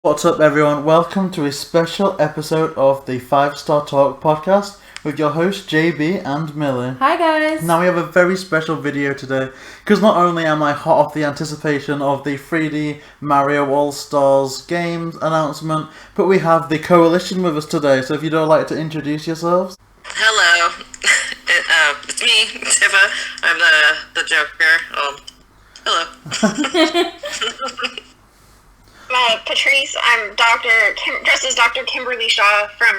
What's up, everyone? Welcome to a special episode of the 5-Star Talk podcast with your hosts JayBee and Millie. Hi guys! Now we have a very special video today because not only am I hot off the anticipation of the 3D Mario All-Stars games announcement, but we have the coalition with us today. So if you'd all like to introduce yourselves. Hello, it's me, Tiffa. I'm the Joker. Hello. Patrice, I'm dressed as Dr. Kimberly Shaw from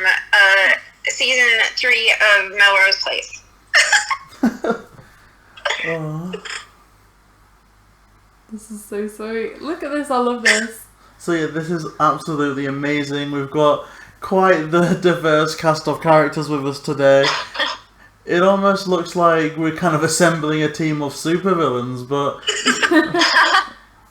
season 3 of Melrose Place. This is so sweet. Look at this, I love this. So yeah, this is absolutely amazing. We've got quite the diverse cast of characters with us today. It almost looks like we're kind of assembling a team of supervillains, but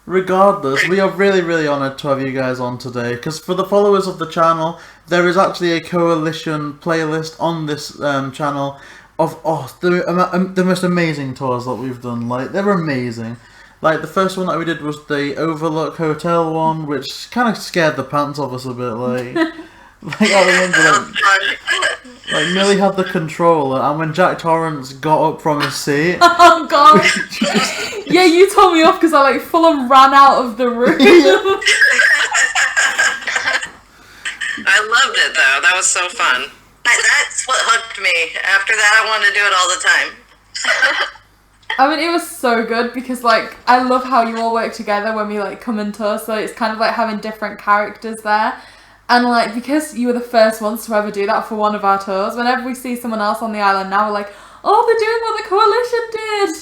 regardless, we are really honoured to have you guys on today, because for the followers of the channel, there is actually a coalition playlist on this channel of the most amazing tours that we've done. Like, they're amazing. Like, the first one that we did was the Overlook Hotel one, which kind of scared the pants off us a bit, like... I remember, like Millie had the controller, and when Jack Torrence got up from his seat... Oh god! Yeah, you told me off because I full on ran out of the room. I loved it though. That was so fun. That's what hooked me. After that, I wanted to do it all the time. I mean, it was so good because, I love how you all work together when we, come in tour, so it's kind of like having different characters there. And, because you were the first ones to ever do that for one of our tours, whenever we see someone else on the island now, we're like, oh, they're doing what the coalition did!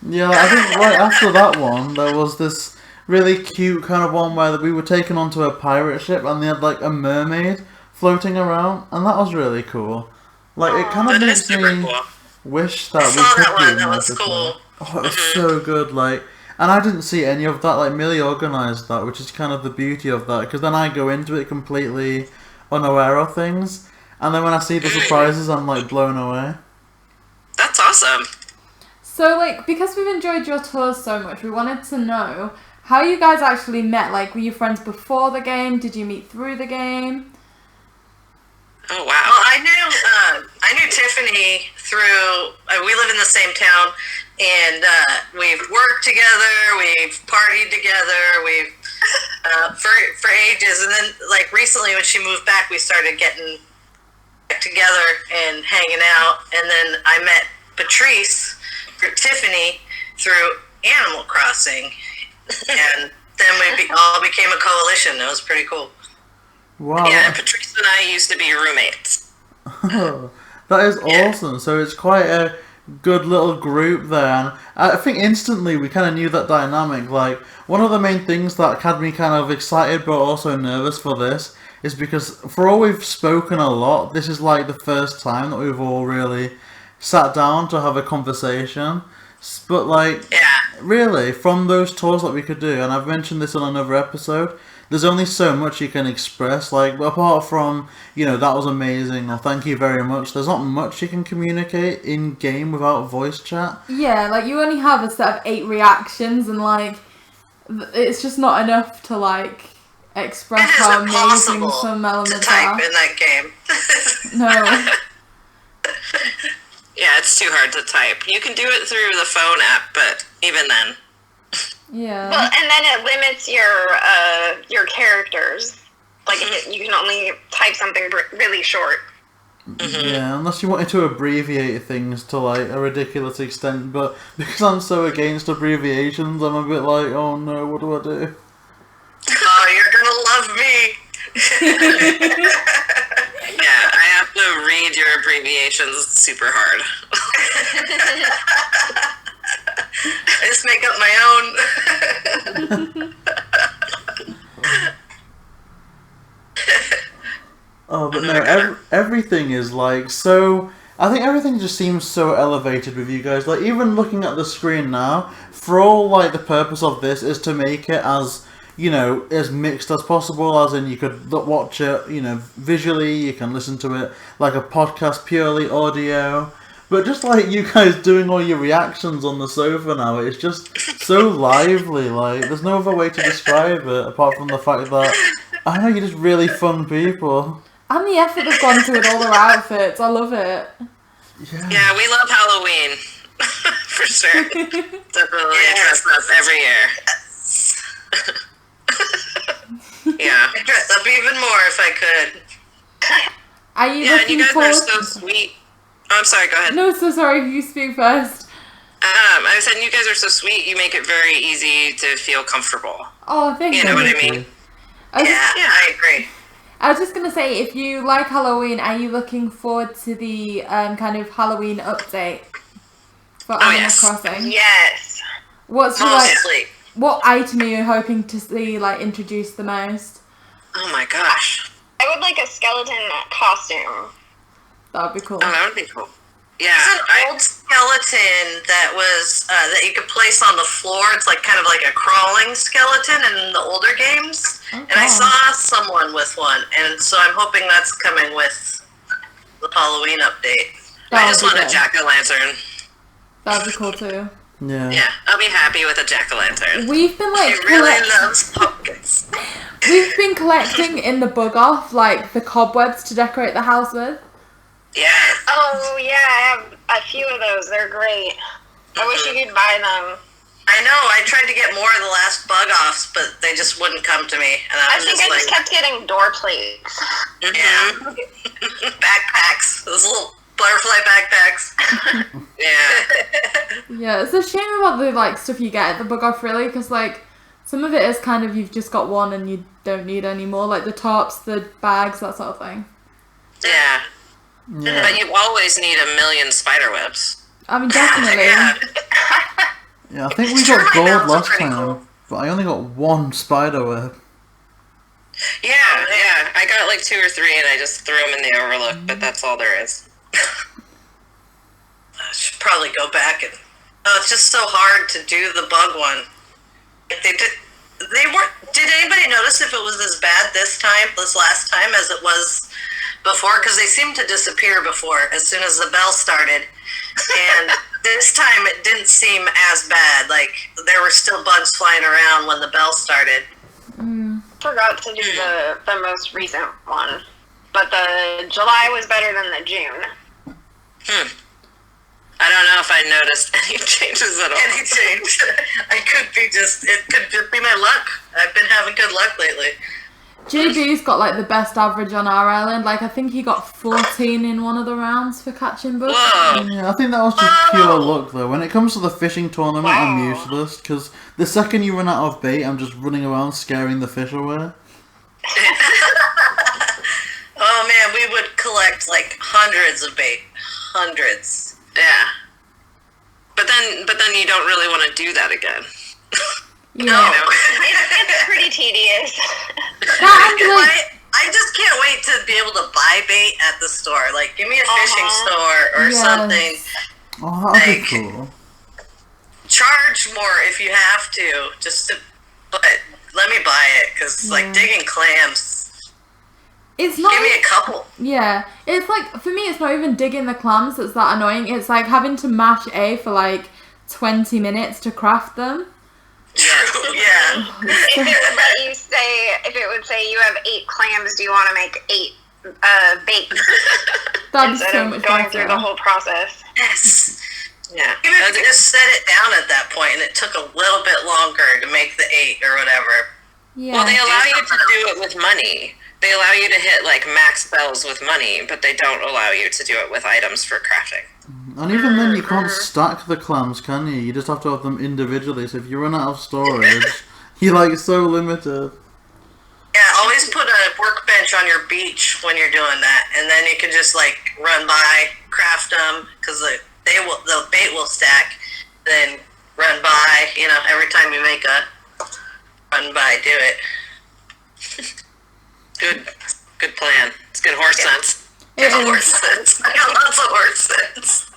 Yeah, I think right after that one, there was this really cute kind of one where we were taken onto a pirate ship and they had, a mermaid floating around, and that was really cool. It kind of makes me wish that we could do that. That was cool. Oh, it was so good, and I didn't see any of that, Millie organised that, which is kind of the beauty of that, because then I go into it completely unaware of things, and then when I see the surprises, I'm, blown away. That's awesome. So, because we've enjoyed your tours so much, we wanted to know how you guys actually met. Were you friends before the game? Did you meet through the game? Oh, wow. Well, I knew Tiffany through, we live in the same town, and we've worked together, we've partied together, we've, for ages, and then, recently when she moved back, we started getting back together and hanging out, and then I met Patrice through Tiffany through Animal Crossing, and then we all became a coalition. It was pretty cool. Wow. Yeah, and Patrice and I used to be roommates. That is awesome. So it's quite a good little group there, and I think instantly we kind of knew that dynamic. One of the main things that had me kind of excited but also nervous for this is because for all we've spoken a lot, this is the first time that we've all really sat down to have a conversation. But really, from those tours that we could do, and I've mentioned this on another episode, there's only so much you can express. Apart from, that was amazing, or thank you very much, there's not much you can communicate in game without voice chat. Yeah, you only have a set of 8 reactions, and it's just not enough to express how amazing some elements to type are. In that game. No. Yeah, it's too hard to type. You can do it through the phone app, but even then. Yeah. Well, and then it limits your characters. You can only type something really short. Mm-hmm. Yeah, unless you wanted to abbreviate things to a ridiculous extent, but because I'm so against abbreviations, I'm a bit oh no, what do I do? Oh, you're gonna love me! Yeah, I have to read your abbreviations super hard. I just make up my own. Oh, but no, everything is so... I think everything just seems so elevated with you guys. Even looking at the screen now, for all, the purpose of this is to make it as, as mixed as possible, as in you could watch it, visually, you can listen to it like a podcast, purely audio. But just you guys doing all your reactions on the sofa now, it's just so lively. There's no other way to describe it apart from the fact that I know, you're just really fun people. And the effort they've gone to with all their outfits. I love it. Yeah, we love Halloween. For sure. Definitely dress up every year. Yeah. I'd dress up even more if I could. Are you and looking you guys forward... are so sweet. Oh, I'm sorry, go ahead. No, so sorry, you speak first. I said you guys are so sweet, you make it very easy to feel comfortable. Oh, thank you. You know what I mean? I agree. I was just going to say, if you like Halloween, are you looking forward to the kind of Halloween update for Animal Crossing? Yes. What's your, Mostly. what item are you hoping to see introduced the most? Oh my gosh. I would like a skeleton costume. That would be cool. Oh, that would be cool. Yeah. There's an old skeleton that was that you could place on the floor. It's kind of like a crawling skeleton in the older games. Oh, and I saw someone with one, and so I'm hoping that's coming with the Halloween update. I just want a jack-o'-lantern. That would be cool too. Yeah, I'll be happy with a jack-o'-lantern. We've been He really loves pumpkins. We've been collecting in the bug off the cobwebs to decorate the house with. Yeah. Oh, yeah, I have a few of those. They're great. I wish you could buy them. I know, I tried to get more of the last bug offs, but they just wouldn't come to me. And I think I just kept getting door plates. Yeah. Backpacks. Those little butterfly backpacks. Yeah. Yeah, it's a shame about the stuff you get at the bug off, really, because some of it is kind of you've just got one and you don't need any more, like the tops, the bags, that sort of thing. Yeah. But you always need a million spider webs. I mean, definitely. Yeah, I think we got gold last time, but I only got one spider web. Yeah. I got 2 or 3 and I just threw them in the Overlook, but that's all there is. I should probably go back and... Oh, it's just so hard to do the bug one. They weren't... Did anybody notice if it was as bad this last time, as it was before? Because they seemed to disappear before, as soon as the bell started. And this time it didn't seem as bad. There were still bugs flying around when the bell started. Forgot to do the most recent one. But the July was better than the June. I don't know if I noticed any changes at all. Any change? It could just be my luck. I've been having good luck lately. JayBee's got the best average on our island. I think he got 14 in one of the rounds for catching bugs. Whoa. Yeah, I think that was just pure luck though. When it comes to the fishing tournament, I'm useless, because the second you run out of bait, I'm just running around scaring the fish away. Oh man, we would collect hundreds of bait. Hundreds. Yeah. But then you don't really want to do that again. Yeah. It's pretty tedious. I just can't wait to be able to buy bait at the store. Give me a fishing store or something. Oh, that'd be cool. Charge more if you have to, but let me buy it, because digging clams. It's not. Give me a couple. Yeah, it's for me, it's not even digging the clams that's that annoying. It's having to mash A for 20 minutes to craft them. True, yeah. If it would say you have 8 clams, do you want to make 8 bait? That'd be instead so of much going better. through the whole process. Yes. Yeah. Even if you just set it down at that point and it took a little bit longer to make the 8 or whatever. Yeah. Well, they allow you to do it with money. They allow you to hit max spells with money, but they don't allow you to do it with items for crafting. And even then, you can't stack the clams, can you? You just have to have them individually. So if you run out of storage, you're so limited. Yeah, always put a workbench on your beach when you're doing that, and then you can just run by, craft them, because the bait will stack. Then run by, every time you make a run by, do it. Good plan. It's good horse sense. It's horse sense. I got lots of horse sense.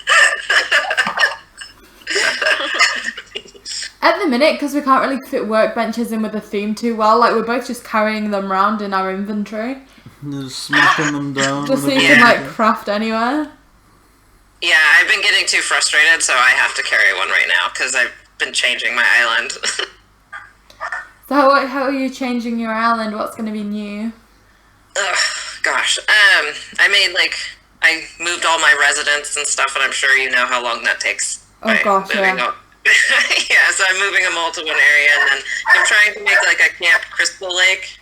At the minute, because we can't really fit workbenches in with the theme too well, we're both just carrying them around in our inventory. Just smacking them down. Just so you can craft anywhere. Yeah, I've been getting too frustrated, so I have to carry one right now, because I've been changing my island. So how are you changing your island? What's going to be new? Ugh, gosh. I moved all my residents and stuff, and I'm sure you know how long that takes. Oh gosh, yeah. Yeah, so I'm moving them all to one area, and then I'm trying to make like a Camp Crystal Lake.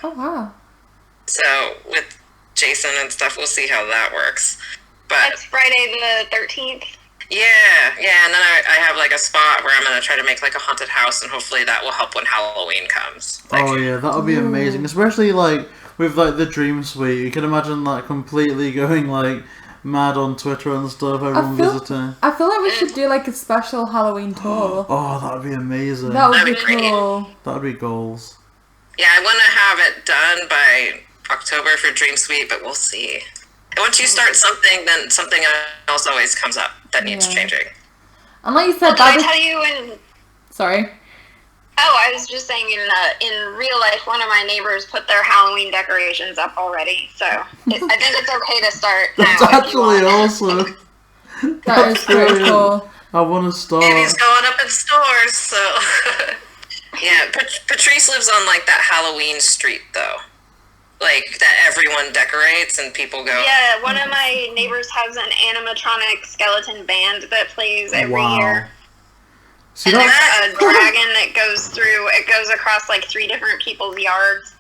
Oh wow. So with Jason and stuff, we'll see how that works. But It's Friday the 13th. yeah, and then I have like a spot where I'm gonna try to make like a haunted house, and hopefully that will help when Halloween comes. Oh yeah, that would be amazing, especially like with like the Dream Suite. You can imagine like completely going like mad on Twitter and stuff. Everyone visiting. I feel like we should do like a special Halloween tour. Oh, that would be amazing. That would be That'd be great. cool. That would be goals. Yeah, I want to have it done by October for Dream Suite, but we'll see. Once you start something, then something else always comes up that needs changing. And like you said, Did I tell you Sorry. Oh, I was just saying in real life, one of my neighbors put their Halloween decorations up already. So I think it's okay to start now. That's actually awesome. That is pretty cool. I want to start. And he's going up in stores, so... Yeah, Patrice lives on, like, that Halloween street, though. Like, that everyone decorates and people go... Yeah, one of my neighbors has an animatronic skeleton band that plays every year. See, And that's, there's a dragon that goes across, like, 3 different people's yards.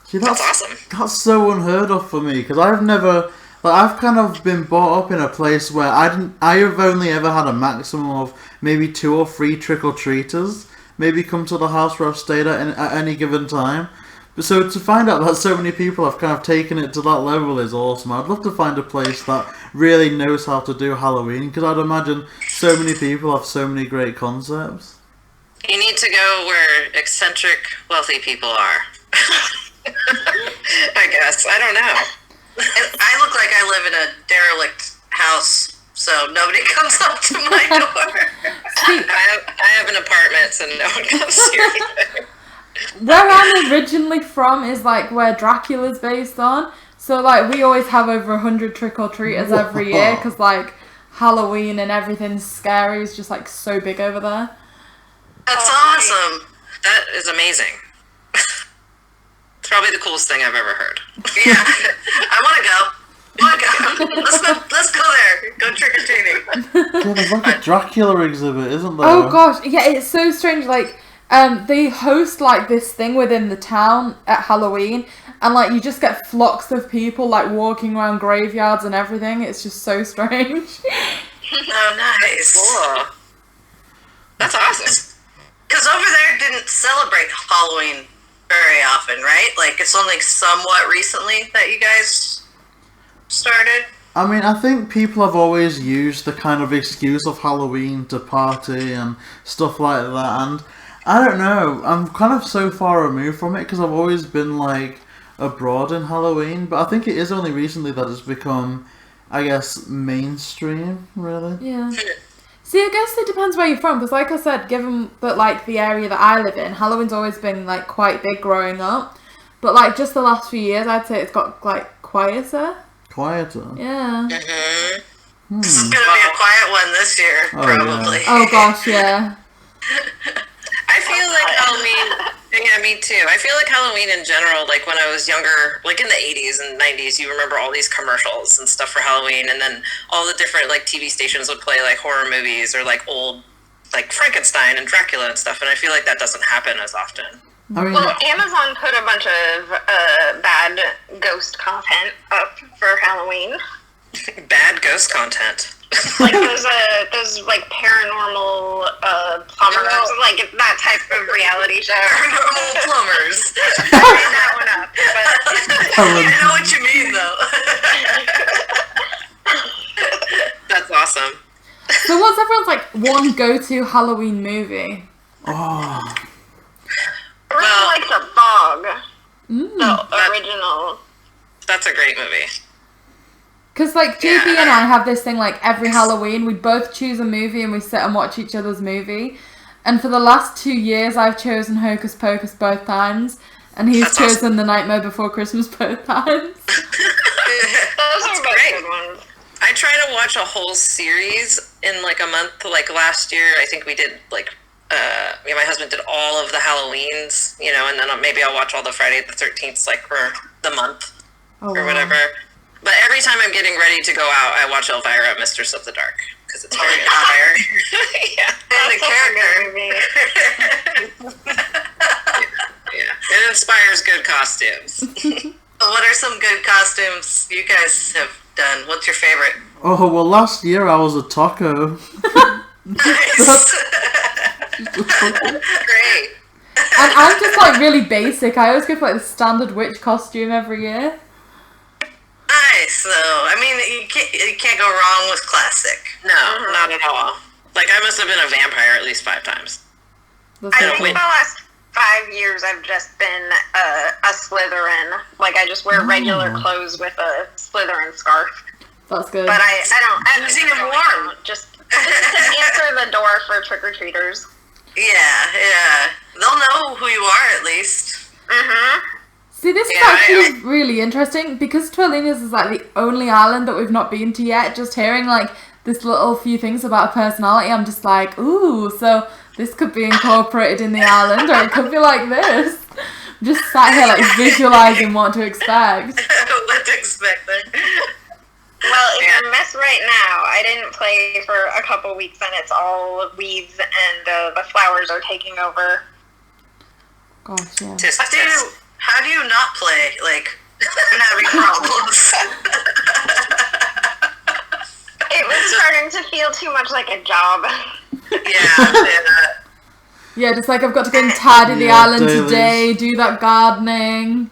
see, That's awesome. That's so unheard of for me, because I've never... Like, I've kind of been brought up in a place where I've only ever had a maximum of maybe 2 or 3 trick-or-treaters maybe come to the house where I've stayed at any given time. So to find out that so many people have kind of taken it to that level is awesome. I'd love to find a place that really knows how to do Halloween, because I'd imagine so many people have so many great concepts. You need to go where eccentric, wealthy people are. I guess. I don't know. I look like I live in a derelict house, so nobody comes up to my door. I have an apartment, so no one comes here either. Where I'm originally from is like where Dracula's based on. So like we always have over 100 trick-or-treaters every year, because like Halloween and everything's scary is just like so big over there. That's awesome. That is amazing. It's probably the coolest thing I've ever heard. Yeah, I want to go. Let's go there. Go trick-or-treating. Yeah, there's like a Dracula exhibit, isn't there? Oh gosh, yeah, it's so strange. Like, they host like this thing within the town at Halloween, and like you just get flocks of people like walking around graveyards and everything. It's just so strange. Oh, nice. Cool. That's awesome. Because over there didn't celebrate Halloween very often, right? Like, it's only somewhat recently that you guys started. I mean, I think people have always used the kind of excuse of Halloween to party and stuff like that, and I don't know, I'm kind of so far removed from it because I've always been like abroad in Halloween, but I think it is only recently that it's become, I guess, mainstream, really. Yeah. See, I guess it depends where you're from, because like I said, given that like the area that I live in, Halloween's always been like quite big growing up, but like just the last few years, I'd say it's got like quieter. Quieter? Yeah. Mm-hmm. This is going to be a quiet one this year, probably. Oh gosh, yeah. I feel like Halloween, yeah, me too. I feel like Halloween in general, like when I was younger, like in the 80s and 90s, you remember all these commercials and stuff for Halloween, and then all the different like TV stations would play like horror movies or like old like Frankenstein and Dracula and stuff, and I feel like that doesn't happen as often. I mean, Well, Amazon put a bunch of bad ghost content up for Halloween. Bad ghost content. Like those like paranormal plumbers, like that type of reality show. Paranormal plumbers. I made that one up. But I know what you mean, though. That's awesome. So what's everyone's like one go-to Halloween movie? oh, I really like The Fog, Mm. the original. That's a great movie. Because like JayBee and I have this thing like every Halloween we both choose a movie and we sit and watch each other's movie. And for the last 2 years I've chosen Hocus Pocus both times, and he's That's chosen awesome. The Nightmare Before Christmas both times. Those are both great. good ones. I try to watch a whole series in like a month. Like last year, I think we did like me and my husband did all of the Halloweens, you know, and then maybe I'll watch all the Friday the 13th, like for the month or whatever. But every time I'm getting ready to go out, I watch Elvira, Mistress of the Dark, because it's very inspired. Yeah, and the character. Yeah, it inspires good costumes. What are some good costumes you guys have done? What's your favorite? Oh, well, last year I was a taco. Nice. Great. And I'm just like really basic. I always go for like the standard witch costume every year. Nice, though. I mean, you can't go wrong with classic. No, not at all. Like, I must have been a vampire at least 5 times. I think for the last 5 years I've just been a Slytherin. Like, I just wear regular clothes with a Slytherin scarf. That's good. But I don't. It's even warm. Just answer the door for trick-or-treaters. Yeah. They'll know who you are, at least. See, this is actually really interesting because Twilinius is like the only island that we've not been to yet. Just hearing like this little few things about her personality, I'm just like, ooh, so this could be incorporated in the island, or it could be like this. I'm just sat here like visualizing what to expect. What to expect there. Well, it's a mess right now. I didn't play for a couple weeks, and it's all weeds, and the flowers are taking over. Gosh, yeah. How do you not play? Like, I'm having problems. It was starting to feel too much like a job. Yeah, just like I've got to go and tidy the island dailies. today, do that gardening.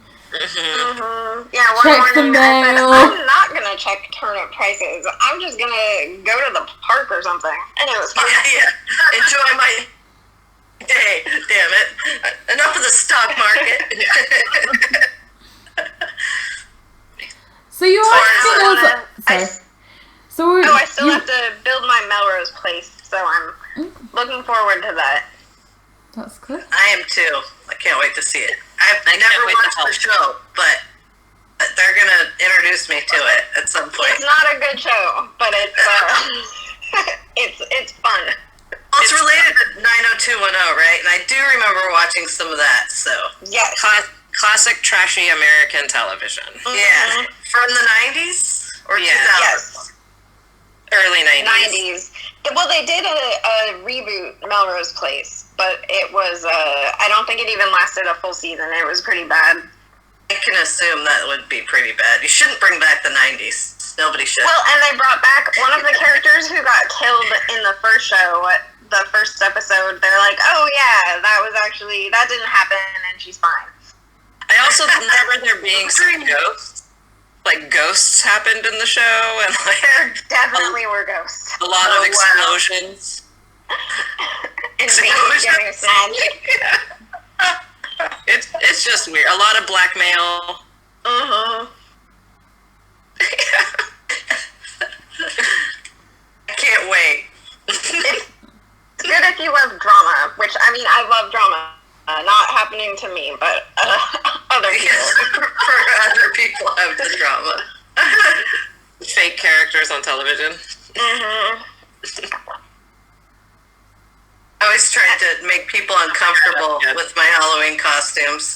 Yeah, one Check the morning I said, mail. I'm not going to check turnip prices. I'm just going to go to the park or something. And it was fun. Yeah. Enjoy my day. Damn it. Enough of the stock market. So you are I still you, have to build my Melrose place, so I'm looking forward to that. That's good. I am too. I can't wait to see it. I've never watched the show, but they're gonna introduce me to it at some point. It's not a good show, but it's it's fun. Well, it's related to 90210, right? And I do remember watching some of that. So Yes. classic trashy American television. Yeah, from the 90s or 2000s. Yes. Early 90s. 90s. Well, they did a reboot Melrose Place, but it was, I don't think it even lasted a full season. It was pretty bad. I can assume that would be pretty bad. You shouldn't bring back the 90s. Nobody should. Well, and they brought back one of the characters who got killed in the first show, the first episode. They're like, oh yeah, that didn't happen, and she's fine. I also remember there being some ghosts. Like, ghosts happened in the show, and like There definitely were ghosts. a lot of explosions. And babies getting snatched. It's just weird. A lot of blackmail. I can't wait. It's good if you love drama, which, I mean, I love drama. Not happening to me, but other people. For other people have the drama. Fake characters on television. I always tried to make people uncomfortable with my Halloween costumes.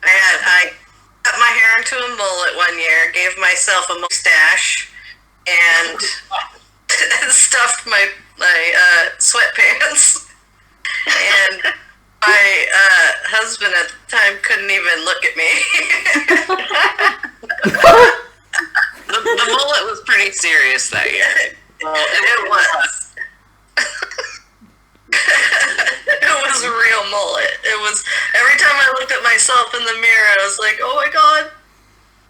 I cut my hair into a mullet one year, gave myself a mustache, and stuffed my sweatpants. And my husband at the time couldn't even look at me. the mullet was pretty serious that year. It was. It was a real mullet. It was, every time I looked at myself in the mirror, I was like, oh my god.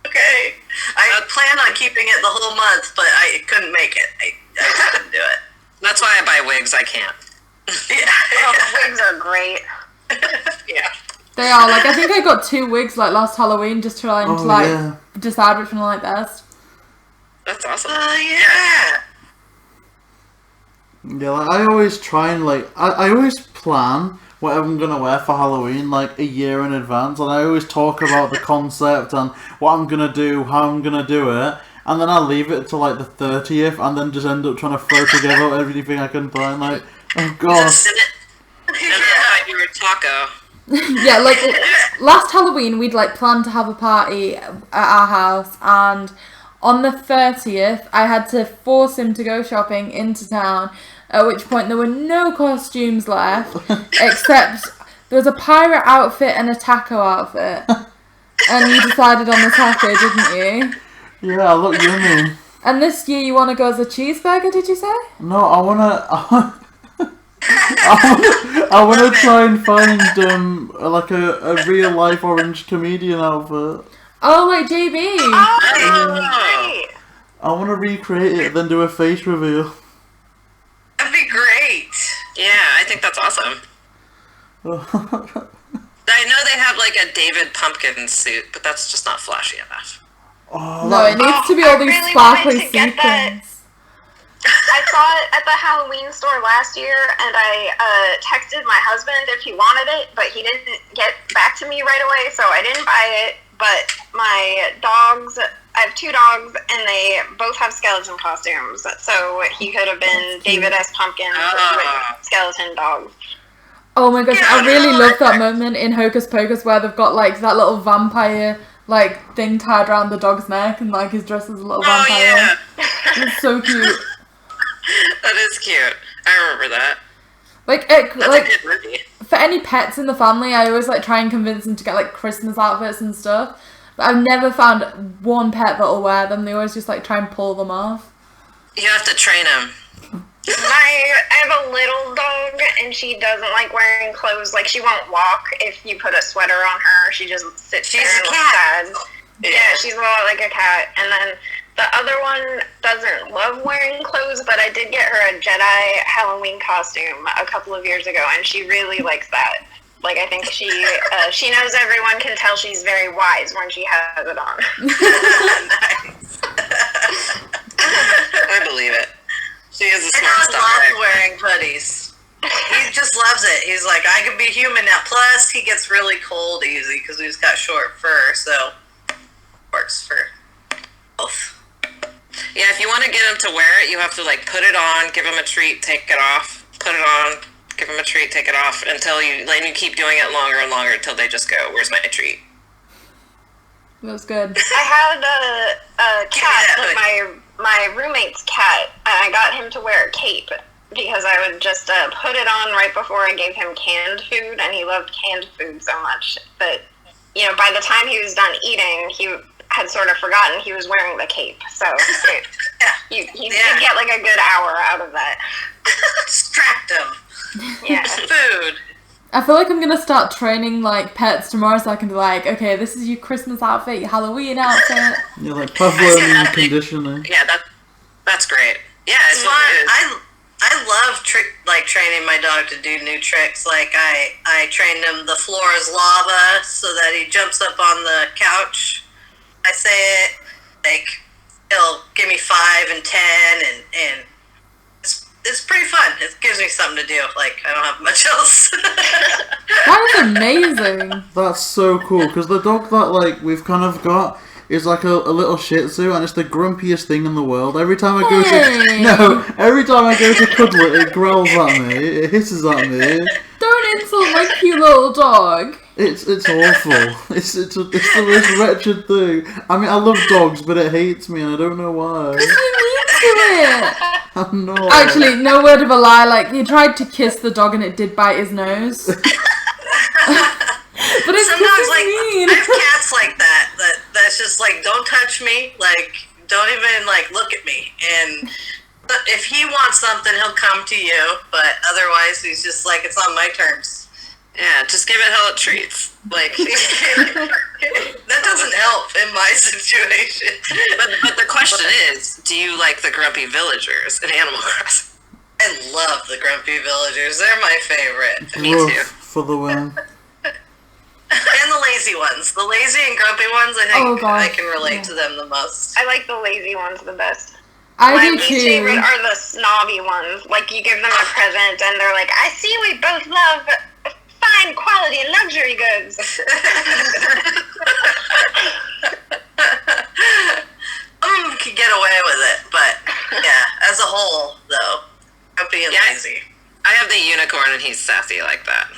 Okay. I planned on keeping it the whole month, but I couldn't make it. I just couldn't do it. That's why I buy wigs. I can't. Wigs are great. Yeah. They are. Like, I think I got 2 wigs, like, last Halloween just trying to, decide which one I like best. That's awesome. Yeah. Yeah, like, I always try and, like, I always plan what I'm gonna wear for Halloween, like, a year in advance, and I always talk about the concept and what I'm gonna do, how I'm gonna do it, and then I leave it to, like, the 30th, and then just end up trying to throw together everything I can find, like, Oh god. Yeah, you were Taco. Yeah, like last Halloween we'd like planned to have a party at our house, and on the 30th I had to force him to go shopping into town, at which point there were no costumes left except there was a pirate outfit and a taco outfit. And you decided on the taco, didn't you? Yeah, I look yummy. And this year you want to go as a cheeseburger, did you say? No, I wanna try and find like a real life orange comedian outfit. Oh, like JayBee. Oh, great. I wanna recreate it, then do a face reveal. That'd be great. Yeah, I think that's awesome. I know they have like a David Pumpkin suit, but that's just not flashy enough. Oh, No, it needs to be all these really sparkly wanted to get that. sequins. I saw it at the Halloween store last year, and I texted my husband if he wanted it, but he didn't get back to me right away, so I didn't buy it. But my dogs, I have 2 dogs, and they both have skeleton costumes, so he could have been David S. Pumpkin with skeleton dogs. Oh my gosh, I really love that moment in Hocus Pocus where they've got like that little vampire like thing tied around the dog's neck, and like he's dressed as a little vampire. Oh yeah, It's so cute. that is cute. I remember that. Like That's a like good movie. for any pets in the family, I always like try and convince them to get like Christmas outfits and stuff. But I've never found one pet that'll wear them. They always just like try and pull them off. You have to train him. I have a little dog, and she doesn't like wearing clothes. Like, she won't walk if you put a sweater on her. She just sits there and looks sad. Yeah, she's a lot like a cat. And then the other one doesn't love wearing clothes, but I did get her a Jedi Halloween costume a couple of years ago, and she really likes that. Like, I think she knows everyone can tell she's very wise when she has it on. Nice. I believe it. She is a My smart dog stuff. loves wearing hoodies. He just loves it. He's like, I can be human now. Plus, he gets really cold easy because he's got short fur, so works for both. Yeah, if you want to get him to wear it, you have to like put it on, give him a treat, take it off, put it on, give him a treat, take it off, until you keep doing it longer and longer until they just go, "Where's my treat?" That was good. I had a cat, my roommate's cat, and I got him to wear a cape because I would just put it on right before I gave him canned food, and he loved canned food so much that, you know, by the time he was done eating, he had sort of forgotten he was wearing the cape. So he did get like a good hour out of that. Distract him. Yeah. Food. I feel like I'm gonna start training like pets tomorrow, so I can be like, okay, this is your Christmas outfit, your Halloween outfit. You're like Pavlovian conditioning. Yeah, that's great. Yeah, it's Fun. fun. I love training my dog to do new tricks. Like I trained him the floor is lava so that he jumps up on the couch. I say it, like he'll give me 5 and 10 and it's pretty fun. It gives me something to do. Like, I don't have much else. That is amazing. That's so cool, because the dog that like we've kind of got is like a little Shih Tzu, and it's the grumpiest thing in the world. Every time I go to cuddle it, it growls at me, it hisses at me. Don't insult my cute little dog. It's awful. It's the most wretched thing. I mean, I love dogs, but it hates me, and I don't know why. You need to it. I'm not. Actually, no word of a lie, like, he tried to kiss the dog and it did bite his nose. But it's Sometimes, like, mean. I have cats like that's just like, don't touch me, like, don't even, like, look at me. And if he wants something, he'll come to you, but otherwise, he's just like, it's on my terms. Yeah, just give it hell it treats. Like, That doesn't help in my situation. but the question is, do you like the grumpy villagers in Animal Crossing? I love the grumpy villagers. They're my favorite. Me Woof too. for the win. And the lazy ones. The lazy and grumpy ones, I think I can relate to them the most. I like the lazy ones the best. I My do least favorite too. are the snobby ones. Like, you give them a present and they're like, I see we both love fine quality and luxury goods. Could get away with it, but yeah, as a whole, though, grumpy and lazy. I have sassy like that.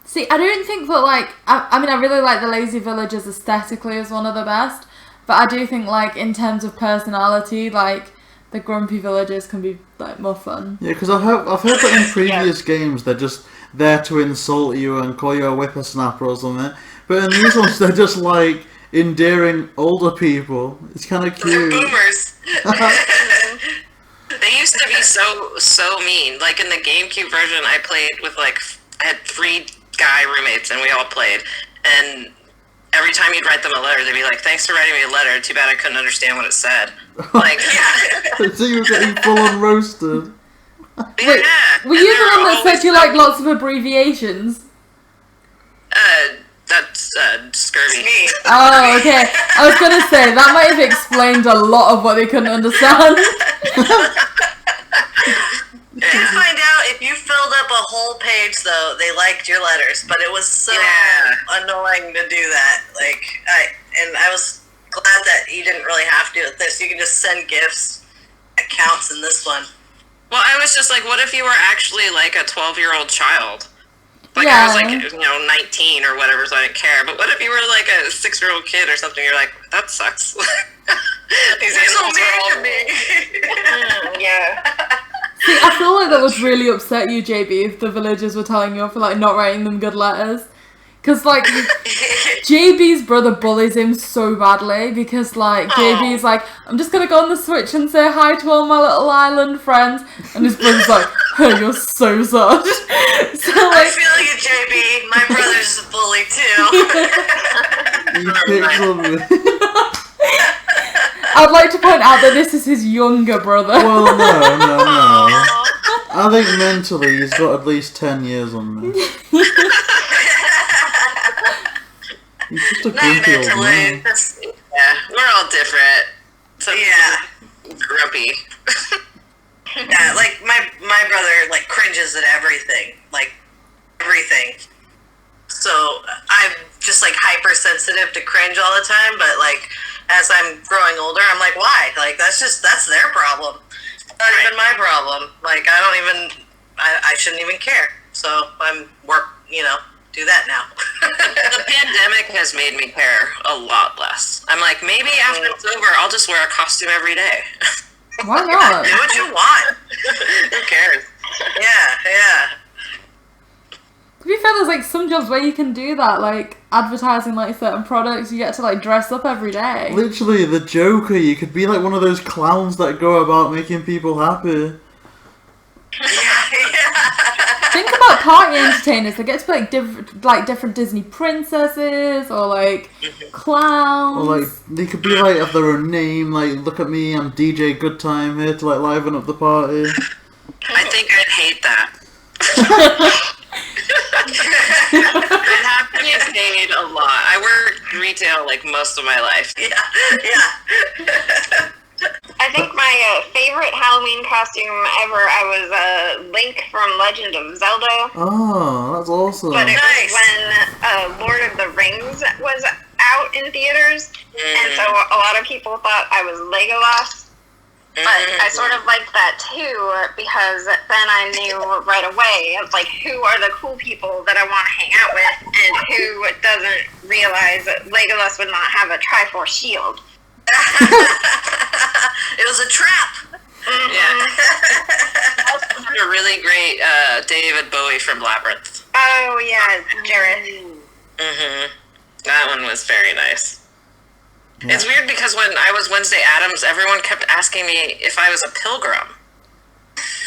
See, I don't think that, like, I mean, I really like the Lazy Villagers aesthetically as one of the best, but I do think, like, in terms of personality, like, the Grumpy Villagers can be, like, more fun. Yeah, because I've heard that in previous games they're just there to insult you and call you a whippersnapper or something, but in these ones they're just, like, endearing older people. It's kind of cute. Boomers. They used to be so mean. Like, in the GameCube version, I played with, like, I had 3 guy roommates, and we all played, and every time you'd write them a letter, they'd be like, thanks for writing me a letter, too bad I couldn't understand what it said. Like, yeah. So you were getting full on roasted. Wait, were you the one that said you like lots of abbreviations? That's Scurvy. Me. Oh, okay. I was gonna say, that might have explained a lot of what they couldn't understand. You find out if you filled up a whole page, though, they liked your letters, but it was so annoying to do that. Like, I was glad that you didn't really have to with this. You can just send gifts. It counts in this one. Well, I was just like, what if you were actually like a 12-year-old child? Like, Yeah. I was like, 19 or whatever, so I didn't care. But what if you were like a 6-year-old kid or something? You're like, that sucks. These animals are all me. Yeah. See, I feel like that would really upset you, JayBee, if the villagers were telling you off for, like, not writing them good letters. Because, like, JayBee's brother bullies him so badly because, like, JayBee's like, I'm just gonna go on the Switch and say hi to all my little island friends. And his brother's like, oh, you're so sad. So, I like, feel you, JayBee. My brother's a bully, too. You picked on me. I'd like to point out that this is his younger brother. Well, no. I think mentally he's got at least 10 years on me. He's just a Not grumpy old mentally. man. Yeah, we're all different. Some people are grumpy. Yeah, like, my brother, like, cringes at everything. Like, everything. So, I'm just, like, hypersensitive to cringe all the time, but, like, as I'm growing older, I'm like, why? Like, that's their problem. Not even my problem. Like, I shouldn't even care. So, do that now. The pandemic has made me care a lot less. I'm like, maybe after it's over, I'll just wear a costume every day. Why not? Do what you want. Who cares? Yeah. To be fair, there's like some jobs where you can do that, like advertising like certain products, you get to like dress up every day. Literally, the Joker, you could be like one of those clowns that go about making people happy. Think about party entertainers. They get to play different Disney princesses or like clowns. Or like, they could be like, have their own name, like, look at me, I'm DJ Goodtime here to like liven up the party. I think I'd hate that. I'd have to get paid a lot. I worked retail like most of my life. Yeah. I think my favorite Halloween costume ever, I was Link from Legend of Zelda. Oh, that's awesome. But it Nice. was when Lord of the Rings was out in theaters, and so a lot of people thought I was Legolas. But I sort of liked that too, because then I knew right away, I was like, who are the cool people that I want to hang out with, and who doesn't realize that Legolas would not have a Triforce shield. It was a trap. Yeah. A really great David Bowie from Labyrinth. Oh yeah, Jareth. That one was very nice. Yeah. It's weird because when I was Wednesday Addams, everyone kept asking me if I was a pilgrim.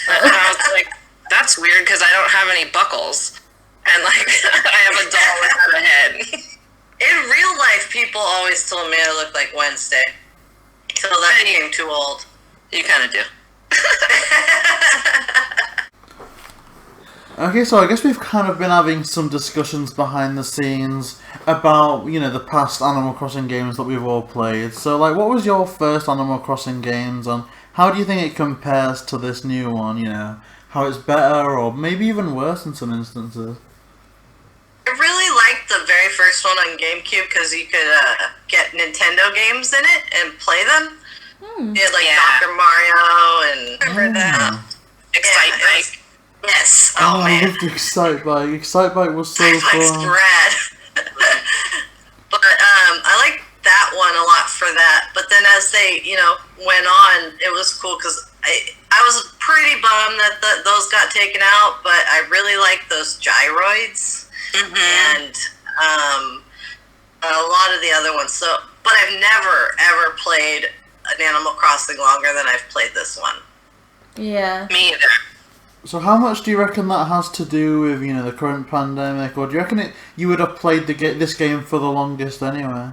And I was like, that's weird because I don't have any buckles. And like, I have a doll without a head. In real life, people always told me I looked like Wednesday. Until that became too old. You kind of do. Okay, so I guess we've kind of been having some discussions behind the scenes about, the past Animal Crossing games that we've all played. So, like, what was your first Animal Crossing games, and how do you think it compares to this new one, How it's better, or maybe even worse in some instances? I really liked the very first one on GameCube because you could get Nintendo games in it and play them. You had like Dr. Mario and remember that. Excite-Bike. Yes. Oh, I man. loved Excite-Bike. Excite-Bike was so Excite-Bike's fun. rad. But I like that one a lot for that. But then as they, went on, it was cool because I was pretty bummed that those got taken out, but I really liked those gyroids and a lot of the other ones. So, but I've never ever played an Animal Crossing longer than I've played this one. Yeah. Me either. So how much do you reckon that has to do with, the current pandemic, or do you reckon you would have played this game for the longest anyway?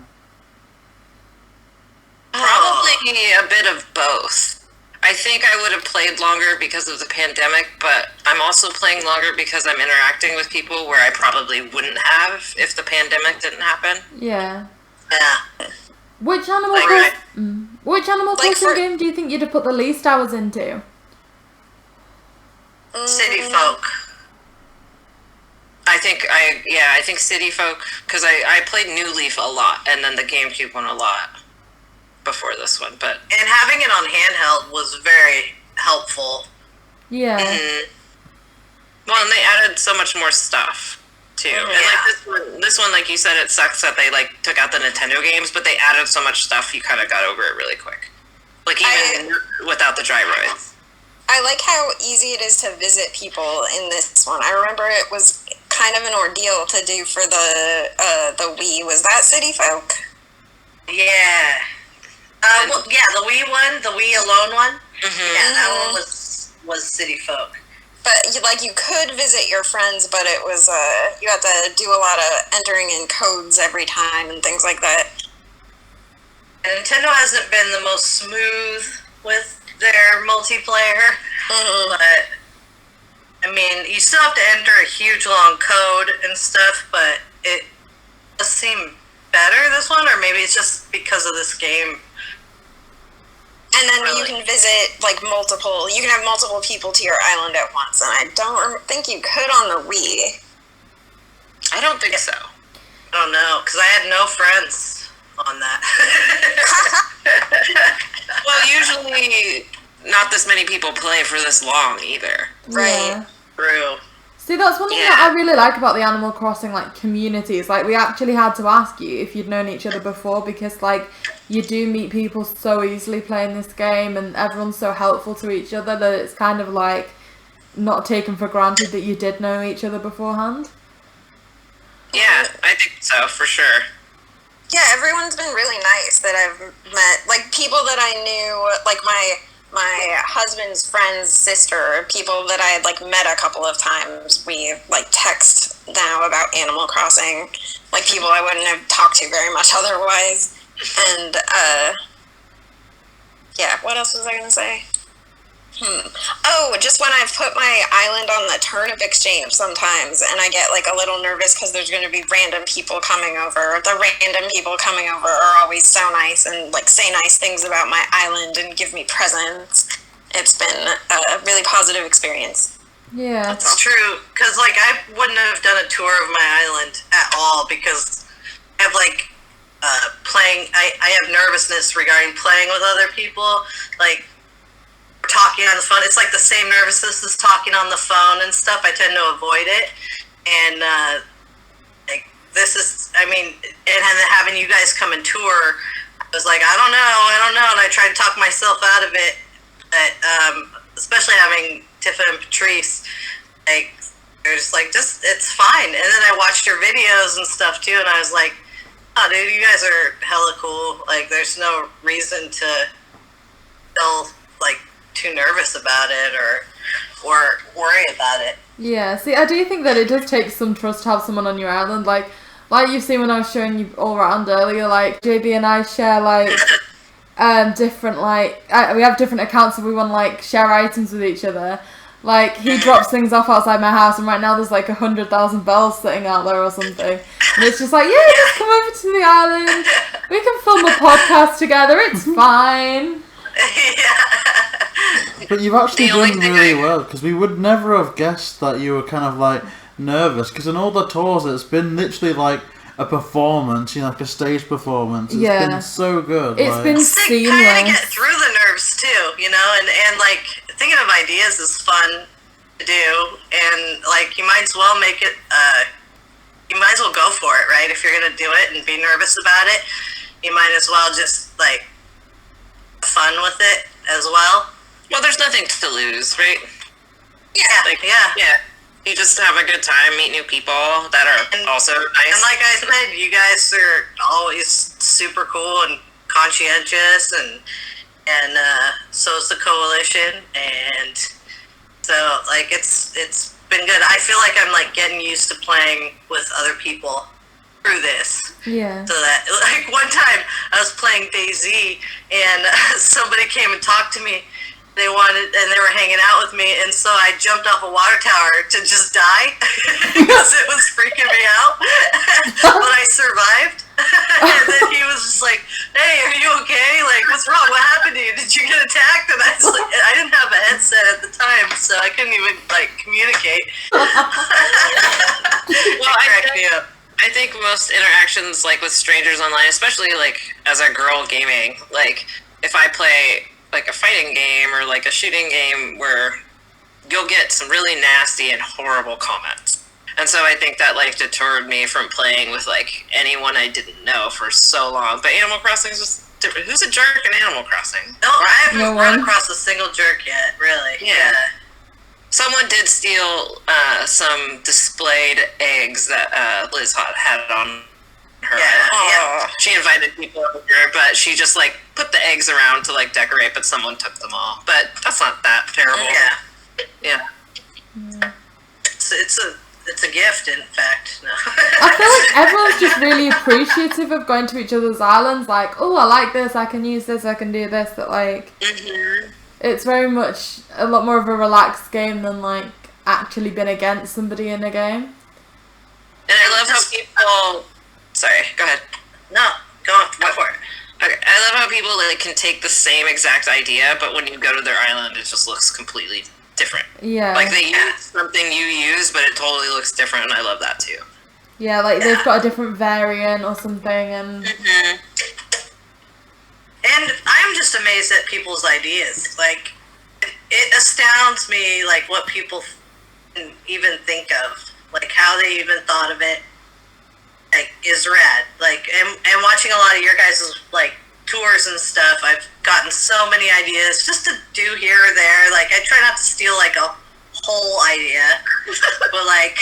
Probably a bit of both. I think I would have played longer because of the pandemic, but I'm also playing longer because I'm interacting with people where I probably wouldn't have if the pandemic didn't happen. Yeah. Yeah. Which Animal Crossing game do you think you'd have put the least hours into? City Folk. I think City Folk, because I played New Leaf a lot, and then the GameCube one a lot before this one, but... And having it on handheld was very helpful. Yeah. Well, and they added so much more stuff, too. And like this one, like you said, it sucks that they like took out the Nintendo games, but they added so much stuff, you kind of got over it really quick. Like, even without the gyroids. I like how easy it is to visit people in this one. I remember it was kind of an ordeal to do for the Wii. Was that City Folk? Yeah. The Wii one, the Wii Alone one. Yeah, that one was City Folk. But you could visit your friends, but it was you had to do a lot of entering in codes every time and things like that. And Nintendo hasn't been the most smooth with their multiplayer, but I mean, you still have to enter a huge long code and stuff, but it does seem better this one, or maybe it's just because of this game. And then you can visit you can have multiple people to your island at once, and I don't think you could on the Wii. I don't think so. I don't know, because I had no friends on that. Well, usually not this many people play for this long either. Right. Yeah. True. See, that's one thing that I really like about the Animal Crossing communities. We actually had to ask you if you'd known each other before, because you do meet people so easily playing this game, and everyone's so helpful to each other that it's kind of not taken for granted that you did know each other beforehand. Yeah, I think so, for sure. Yeah, everyone's been really nice that I've met. People that I knew, my husband's friend's sister, people that I had met a couple of times. We text now about Animal Crossing, people I wouldn't have talked to very much otherwise. And what else was I gonna say? Oh, just when I've put my island on the turnip exchange sometimes, and I get a little nervous because there's going to be random people coming over. The random people coming over are always so nice and say nice things about my island and give me presents. It's been a really positive experience. Yeah. That's true, because I wouldn't have done a tour of my island at all, because I have playing, I have nervousness regarding playing with other people, talking on the phone. It's the same nervousness as talking on the phone and stuff. I tend to avoid it. And this is, and then having you guys come and tour, I was I don't know. And I tried to talk myself out of it. But especially having Tiffa and Patrice, they're just it's fine. And then I watched your videos and stuff too, and I was oh dude, you guys are hella cool. There's no reason to feel too nervous about it or worry about it. Yeah, see, I do think that it does take some trust to have someone on your island. Like you've seen when I was showing you all around earlier, JayBee and I share different we have different accounts if we want to share items with each other. He drops things off outside my house, and right now there's 100,000 bells sitting out there or something. And it's just just come over to the island. We can film a podcast together. It's fine. But you've actually done really well, because we would never have guessed that you were kind of nervous, because in all the tours it's been literally a performance, a stage performance. It's been so good. It's been seamless. Kind of get through the nerves too, and thinking of ideas is fun to do, and like you might as well make it. You might as well go for it, right? If you're gonna do it and be nervous about it, you might as well just like have fun with it as well. Well, there's nothing to lose, right? Yeah, Yeah. You just have a good time, meet new people that are also nice. And like I said, you guys are always super cool and conscientious, and so is the coalition, and so like it's been good. I feel like I'm like getting used to playing with other people through this. Yeah. So that like one time I was playing DayZ and somebody came and talked to me. They were hanging out with me, and so I jumped off a water tower to just die because it was freaking me out. But I survived. And then he was just like, "Hey, are you okay? Like, what's wrong? What happened to you? Did you get attacked?" And I was like, I didn't have a headset at the time, so I couldn't even like communicate. Well, I think most interactions, like with strangers online, especially like as a girl gaming, like if I play like a fighting game or like a shooting game where you'll get some really nasty and horrible comments. And so I think that like deterred me from playing with like anyone I didn't know for so long. But Animal Crossing is just different. Who's a jerk in Animal Crossing? No, I haven't run across a single jerk yet, really. Yeah. Someone did steal some displayed eggs that Liz had on her. Yeah. She invited people over, but she just like put the eggs around to like decorate, but someone took them all. But that's not that terrible. Yeah. It's a gift, in fact. No. I feel like everyone's just really appreciative of going to each other's islands. Like, oh, I like this. I can use this. I can do this. That like, it's very much a lot more of a relaxed game than like actually being against somebody in a game. And I love how people. Sorry, go ahead. No, go for it. Okay, I love how people like can take the same exact idea, but when you go to their island, it just looks completely different. Yeah. Like they use something you use, but it totally looks different, and I love that too. Yeah, like they've got a different variant or something, and. And I'm just amazed at people's ideas. Like, it astounds me, like what people even think of, like how they even thought of it. Like, is rad. Like, and watching a lot of your guys' like tours and stuff, I've gotten so many ideas just to do here or there. Like, I try not to steal like a whole idea, but like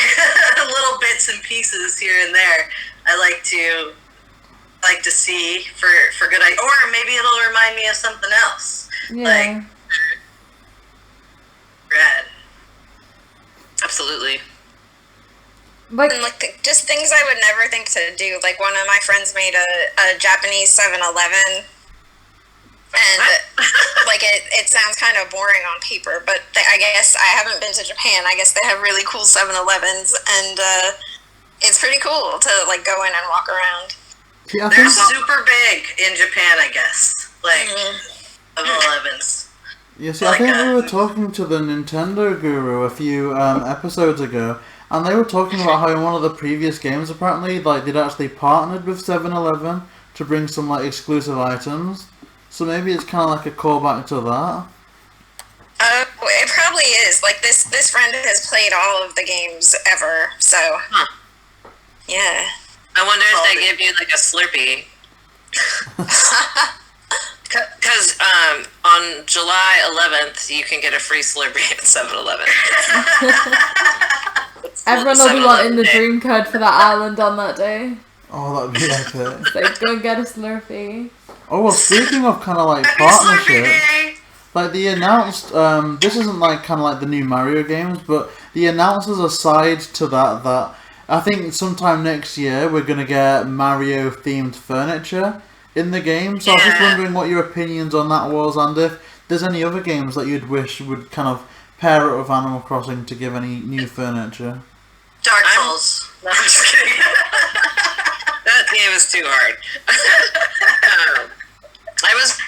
little bits and pieces here and there. I like to see for good ideas, or maybe it'll remind me of something else. Yeah. Like, rad. Absolutely. Like, And like just things I would never think to do. Like one of my friends made a Japanese 7-Eleven, and like it sounds kind of boring on paper, but I guess I haven't been to Japan. I guess they have really cool 7-Elevens, and it's pretty cool to like go in and walk around. Yeah, They're super big in Japan, I guess. Like 7-Elevens. Yeah, see, I think we were talking to the Nintendo Guru a few episodes ago, and they were talking about how in one of the previous games, apparently, like they'd actually partnered with 7-Eleven to bring some like exclusive items. So maybe it's kind of like a callback to that. It probably is. Like this friend has played all of the games ever, so yeah. I wonder if they give you like a Slurpee. Because on July 11th, you can get a free Slurpee at 7-Eleven. everyone will be wanting the dream code for that island on that day. Oh, that'd be epic. So go get a Slurpee. Oh, well, speaking of kind of like partnerships, like they announced, this isn't like kind of like the new Mario games, but the announcers aside to that I think sometime next year we're going to get Mario themed furniture in the game. So I was just wondering what your opinions on that was, and if there's any other games that you'd wish would kind of pair up with Animal Crossing to give any new furniture. Dark Souls. No, I'm just kidding. That game is too hard. I was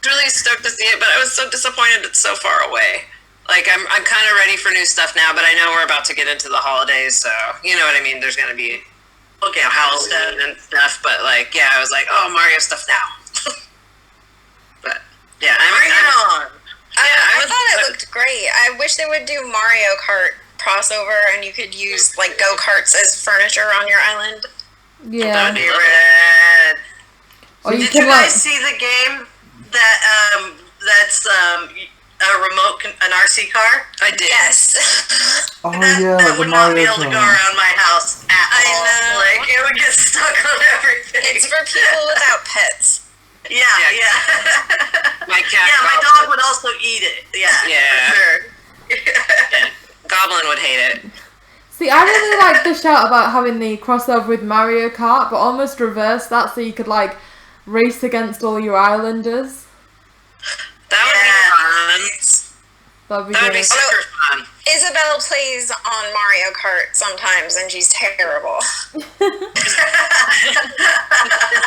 really stoked to see it, but I was so disappointed it's so far away. Like, I'm kind of ready for new stuff now, but I know we're about to get into the holidays, so you know what I mean. There's gonna be Halloween and stuff, but like, yeah, I was like, oh, Mario stuff now. But yeah, Bring it on. I thought it looked great. I wish they would do Mario Kart crossover and you could use like go-karts as furniture on your island. Yeah. That'd be rad. Or Did you guys see the game that that's a remote, an RC car? I did. Yes. Oh that, yeah, that the would not be Mario able to go Kart. around my house at all. I know. Like, it would get stuck on everything. It's for people without pets. Yeah. My cat. Yeah, my dog would also eat it. Yeah. For sure. Yeah. Goblin would hate it. See, I really like the shout about having the crossover with Mario Kart, but almost reverse that so you could like race against all your islanders. That would be fun. That'd be That would be good. super fun. Isabel plays on Mario Kart sometimes and she's terrible. Is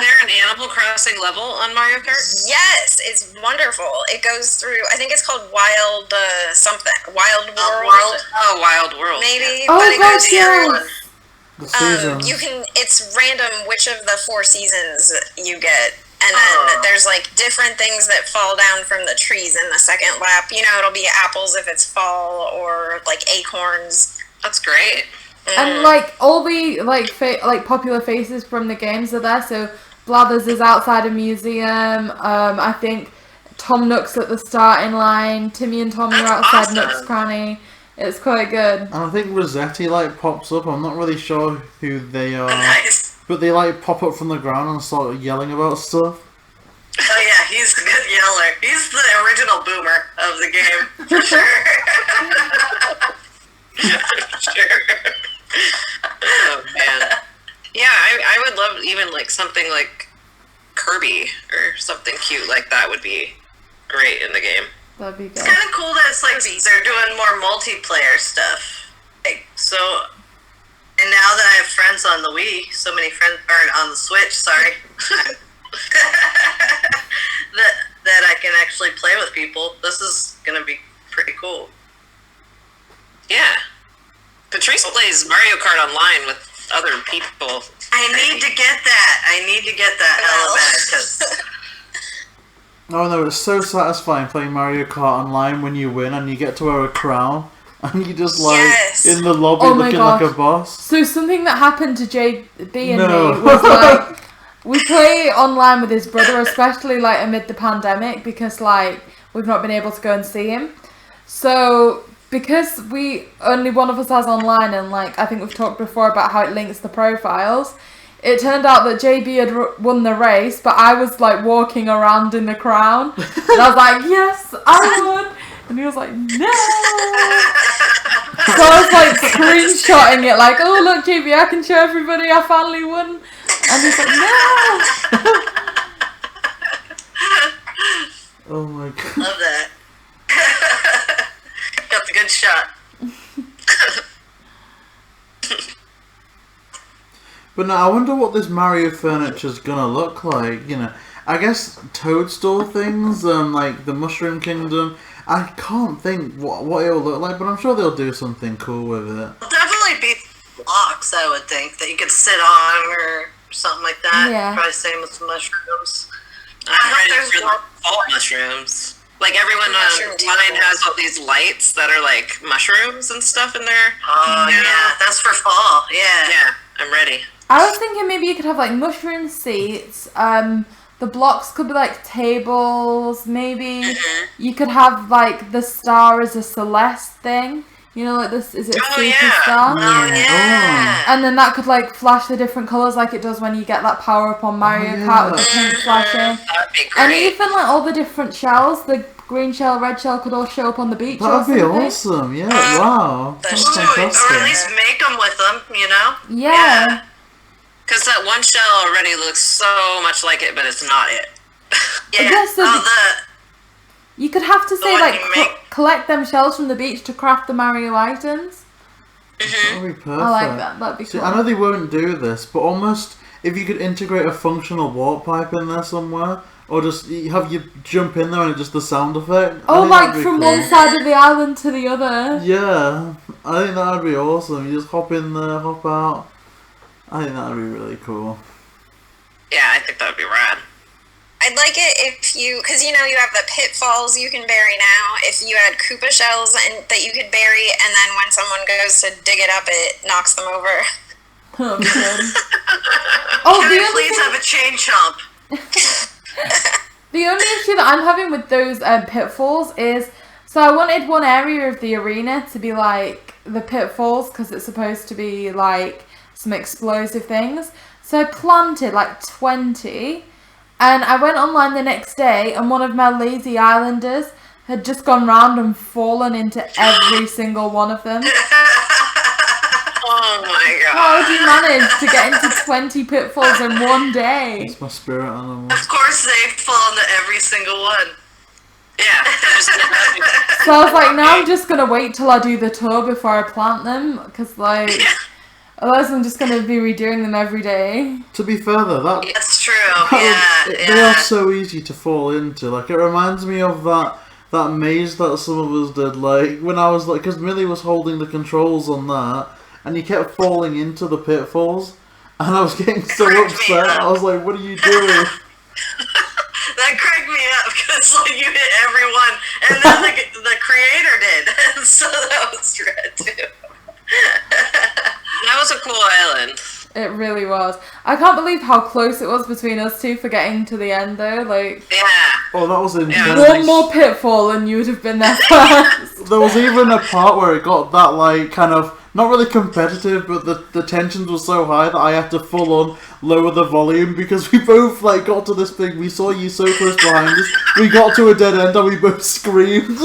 there an Animal Crossing level on Mario Kart? Yes, it's wonderful. It goes through, I think it's called Wild something. Wild World. Oh, Wild World. Maybe. Oh, but it gosh, goes yes. The seasons. you can, it's random which of the 4 seasons you get. And then there's like different things that fall down from the trees in the second lap. You know, it'll be apples if it's fall, or like acorns. That's great. And like all the like popular faces from the games are there. So Blathers is outside a museum. I think Tom Nook's at the starting line. Timmy and Tommy are outside awesome. Nook's cranny. It's quite good. And I think Rossetti like pops up. I'm not really sure who they are, Nice. but they like pop up from the ground and start yelling about stuff. Oh yeah, he's a good yeller. He's the original boomer of the game, for sure. Sure. Oh man. Yeah, I would love even like something like Kirby or something cute like that would be great in the game. That'd be good. It's kind of cool that it's like they're doing more multiplayer stuff. Like, so, and now that I have friends on the Wii, so many friends, or on the Switch, sorry, that I can actually play with people. This is gonna be pretty cool. Yeah. Patrice plays Mario Kart online with other people. I need to get that. Hella bad, because Oh no, it's so satisfying playing Mario Kart online when you win and you get to wear a crown and you just like Yes. in the lobby Oh my looking like a gosh. boss. So something that happened to JayBee and No. me was like we play online with his brother, especially like amid the pandemic, because like we've not been able to go and see him. So because only one of us has online, and like I think we've talked before about how it links the profiles, it turned out that JayBee had won the race, but I was like walking around in the crown, and I was like, yes, I won, and he was like, no. So I was like screenshotting it, like, oh look, JayBee, I can show everybody I finally won, and he's like, no. Oh my god. love that. Got the good shot. But now I wonder what this Mario furniture's gonna look like, you know. I guess toadstool things, like the Mushroom Kingdom. I can't think what it'll look like, but I'm sure they'll do something cool with it. There'll definitely be blocks, I would think, that you could sit on or something like that. Yeah. Probably same with mushrooms. I'm ready there's for the one- fall mushrooms. Like everyone Mushroom online tables. has all these lights that are like mushrooms and stuff in there. Oh, yeah, that's for fall. Yeah. Yeah, I'm ready. I was thinking maybe you could have like mushroom seats. The blocks could be like tables. Maybe you could have like the star as a Celeste thing. You know, like this is it a Oh, super yeah. star? Oh, yeah. And then that could like flash the different colours like it does when you get that power up on Mario Oh, Kart with yeah. the pink flashing. That'd be And great. even like all the different shells, the green shell, red shell could all show up on the beach. or That'd be something. awesome, yeah, wow. That's That's Ooh, or at fantastic. least make them with them, you know? Yeah. Because that one shell already looks so much like it, but it's not it. Yeah. guess so Oh, You could have to say one like you make- collect them shells from the beach to craft the Mario items. That'd be perfect. I like that. That'd be See, cool. I know they won't do this, but almost if you could integrate a functional warp pipe in there somewhere, or just have you jump in there and it's just the sound effect. I Oh, think like that'd be from cool. one side of the island to the other. Yeah, I think that'd be awesome. You just hop in there, hop out. I think that'd be really cool. Yeah, I think that would be rad. I I'd like it if you, because you have the pitfalls you can bury now. If you had Koopa shells that you could bury, and then when someone goes to dig it up, it knocks them over. Oh, Can I please have a chain chomp? The only issue that I'm having with those pitfalls is, so I wanted one area of the arena to be like the pitfalls because it's supposed to be like some explosive things. So I planted like 20, and I went online the next day, and one of my lazy islanders had just gone round and fallen into every single one of them. Oh my god. How did you manage to get into 20 pitfalls in one day? It's my spirit animal. Of course they fall into every single one. Yeah. So I was like, now I'm just going to wait till I do the tour before I plant them, because like, otherwise I'm just going to be redoing them every day. To be fair though, That's true. they are so easy to fall into. Like, it reminds me of that maze that some of us did, like, when I was like, because Millie was holding the controls on that, and he kept falling into the pitfalls, and I was getting so upset. I was like, what are you doing? That cracked me up, because like, you hit every one, and then the creator did, and so that was rad too. That was a cool island. It really was. I can't believe how close it was between us two for getting to the end though, like... Yeah. Oh, that was intense. One more pitfall and you would have been there first. There was even a part where it got that, like, kind of, not really competitive, but the tensions were so high that I had to full on lower the volume, because we both, like, got to this thing, we saw you so close behind us, we got to a dead end and we both screamed.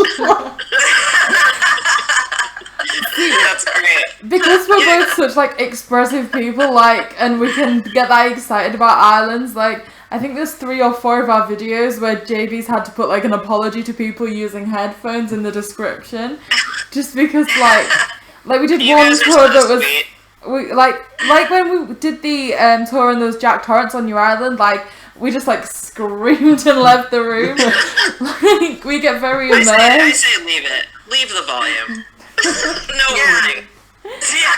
That's great. Because we're both such, like, expressive people, like, and we can get that excited about islands, like, I think there's 3 or 4 of our videos where JayBee's had to put, like, an apology to people using headphones in the description, just because, like we did one tour that was, like when we did the tour and there was Jack Torrence on your island, like, we just, like, screamed and left the room. Like, we get very immersed. I say leave it. Leave the volume. No warning. Yeah,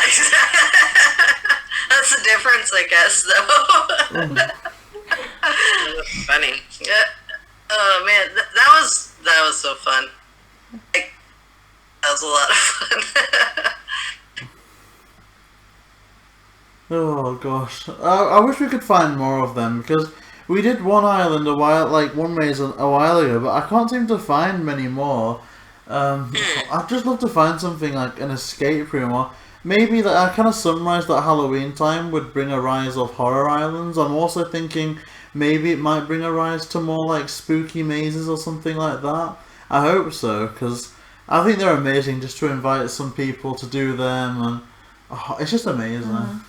that's the difference, I guess, though. Funny. Yeah. Oh man, that was so fun. Like, that was a lot of fun. Oh gosh, I wish we could find more of them, because we did one island one maze a while ago, but I can't seem to find many more. I'd just love to find something like an escape room, or maybe that I kind of summarised that Halloween time would bring a rise of horror islands. I'm also thinking maybe it might bring a rise to more like spooky mazes or something like that. I hope so, because I think they're amazing just to invite some people to do them, and it's just amazing.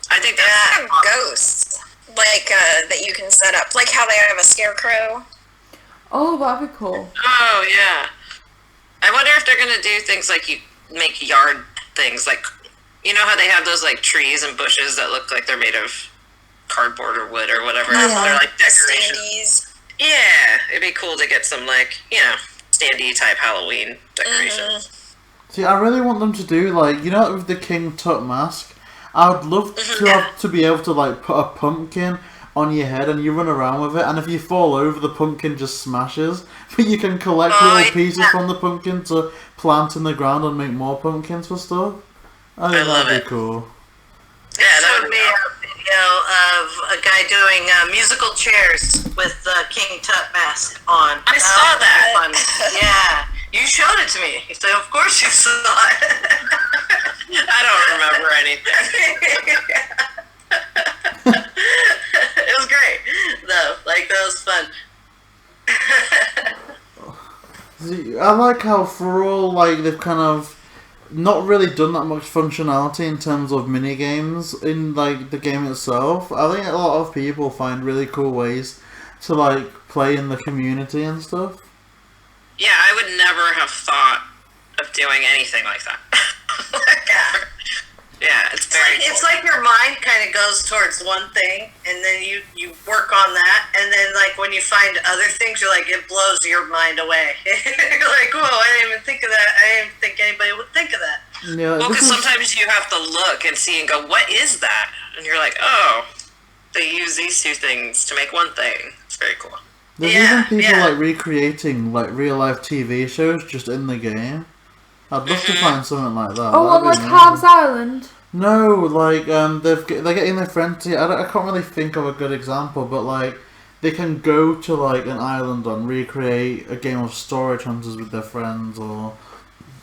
I think that's Ghosts, like, that you can set up, like how they have a scarecrow. Oh, that'd be cool. Oh, yeah. I wonder if they're going to do things like you make yard things, like, you know how they have those, like, trees and bushes that look like they're made of cardboard or wood or whatever. Yeah. They're like decorations. Standees. Yeah, it'd be cool to get some, like, standee type Halloween decorations. See, I really want them to do, like, with the King Tut mask, I would love to be able to, like, put a pumpkin on your head and you run around with it, and if you fall over, the pumpkin just smashes, but you can collect little pieces from the pumpkin to plant in the ground and make more pumpkins for stuff. I think that'd be cool. Yeah, that would be a video of a guy doing musical chairs with the King Tut mask on. I saw that. Fun. Yeah, you showed it to me, so of course you saw it. I don't remember anything. It was great, though. Like, that was fun. See, I like how for all, like, they've kind of not really done that much functionality in terms of mini games in, like, the game itself. I think a lot of people find really cool ways to, like, play in the community and stuff. Yeah, I would never have thought of doing anything like that. Yeah, it's very cool. It's like your mind kind of goes towards one thing, and then you work on that, and then, like, when you find other things, you're like, it blows your mind away. You're like, whoa, I didn't even think of that. I didn't think anybody would think of that. Yeah, well, because sometimes you have to look and see and go, what is that? And you're like, oh, they use these two things to make one thing. It's very cool. There's even people like recreating like real life TV shows just in the game. I'd love to find something like that. Oh, on like Harv's Island? No, like they're getting their friends to. I can't really think of a good example, but like they can go to like an island and recreate a game of Storage Hunters with their friends, or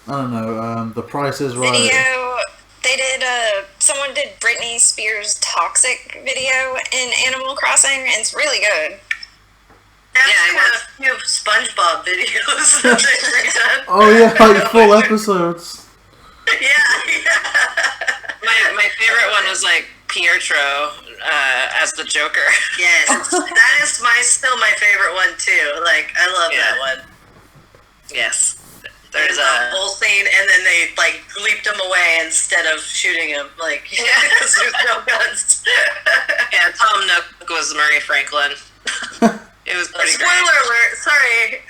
I don't know. The Price is Right. Video. They did. Someone did Britney Spears' Toxic video in Animal Crossing, and it's really good. I watched a few SpongeBob videos that they've redone. Oh yeah, like full episodes. My favorite one was like Pietro as the Joker. Yes, that is still my favorite one too. Like I love that one. Yes. There's a whole scene, and then they like leaped him away instead of shooting him, like because there's no guns. Yeah, Tom Nook was Murray Franklin. It was pretty Spoiler alert! Sorry.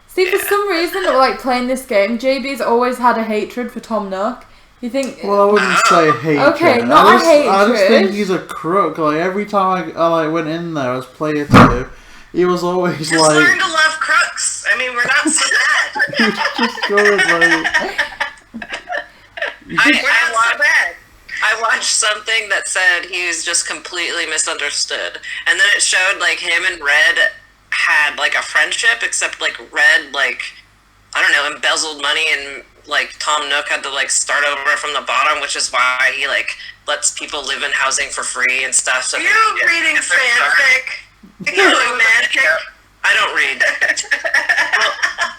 See, for some reason, like playing this game, JayBee's always had a hatred for Tom Nook. You think? Well, I wouldn't say hatred. Okay, not a hatred. I just think he's a crook. Like every time I like went in there as player 2, he was always just like. learn to love crooks. I mean, we're not so bad. He's just going like. I watched something that said he was just completely misunderstood, and then it showed like him and Red had like a friendship, except like Red like I don't know embezzled money, and like Tom Nook had to like start over from the bottom, which is why he like lets people live in housing for free and stuff. So you're reading fanfic. You're romantic. I don't read.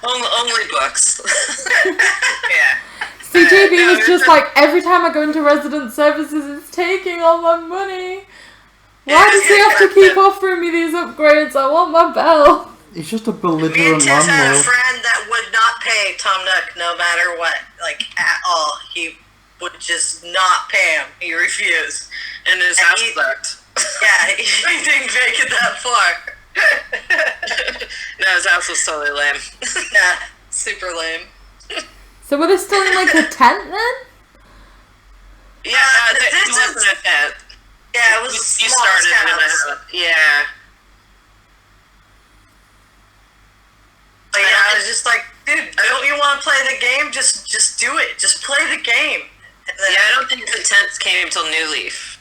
Only books. Yeah. See, JayBee was just like, every time I go into resident services, it's taking all my money. Why does he have to keep offering me these upgrades? I want my bell. He's just a Me and belligerent Tiff had a landlord. friend that would not pay Tom Nook no matter what, like at all. He would just not pay him. He refused. And his house sucked. Yeah, he didn't make it that far. No, his house was totally lame. Yeah, super lame. So were they still in like a tent then? Yeah, it wasn't a tent. Yeah, it was He small started in house. yeah. But yeah, I was just like, dude, don't you want to play the game? Just do it. Just play the game. And then, Yeah, I don't think the tents came until New Leaf.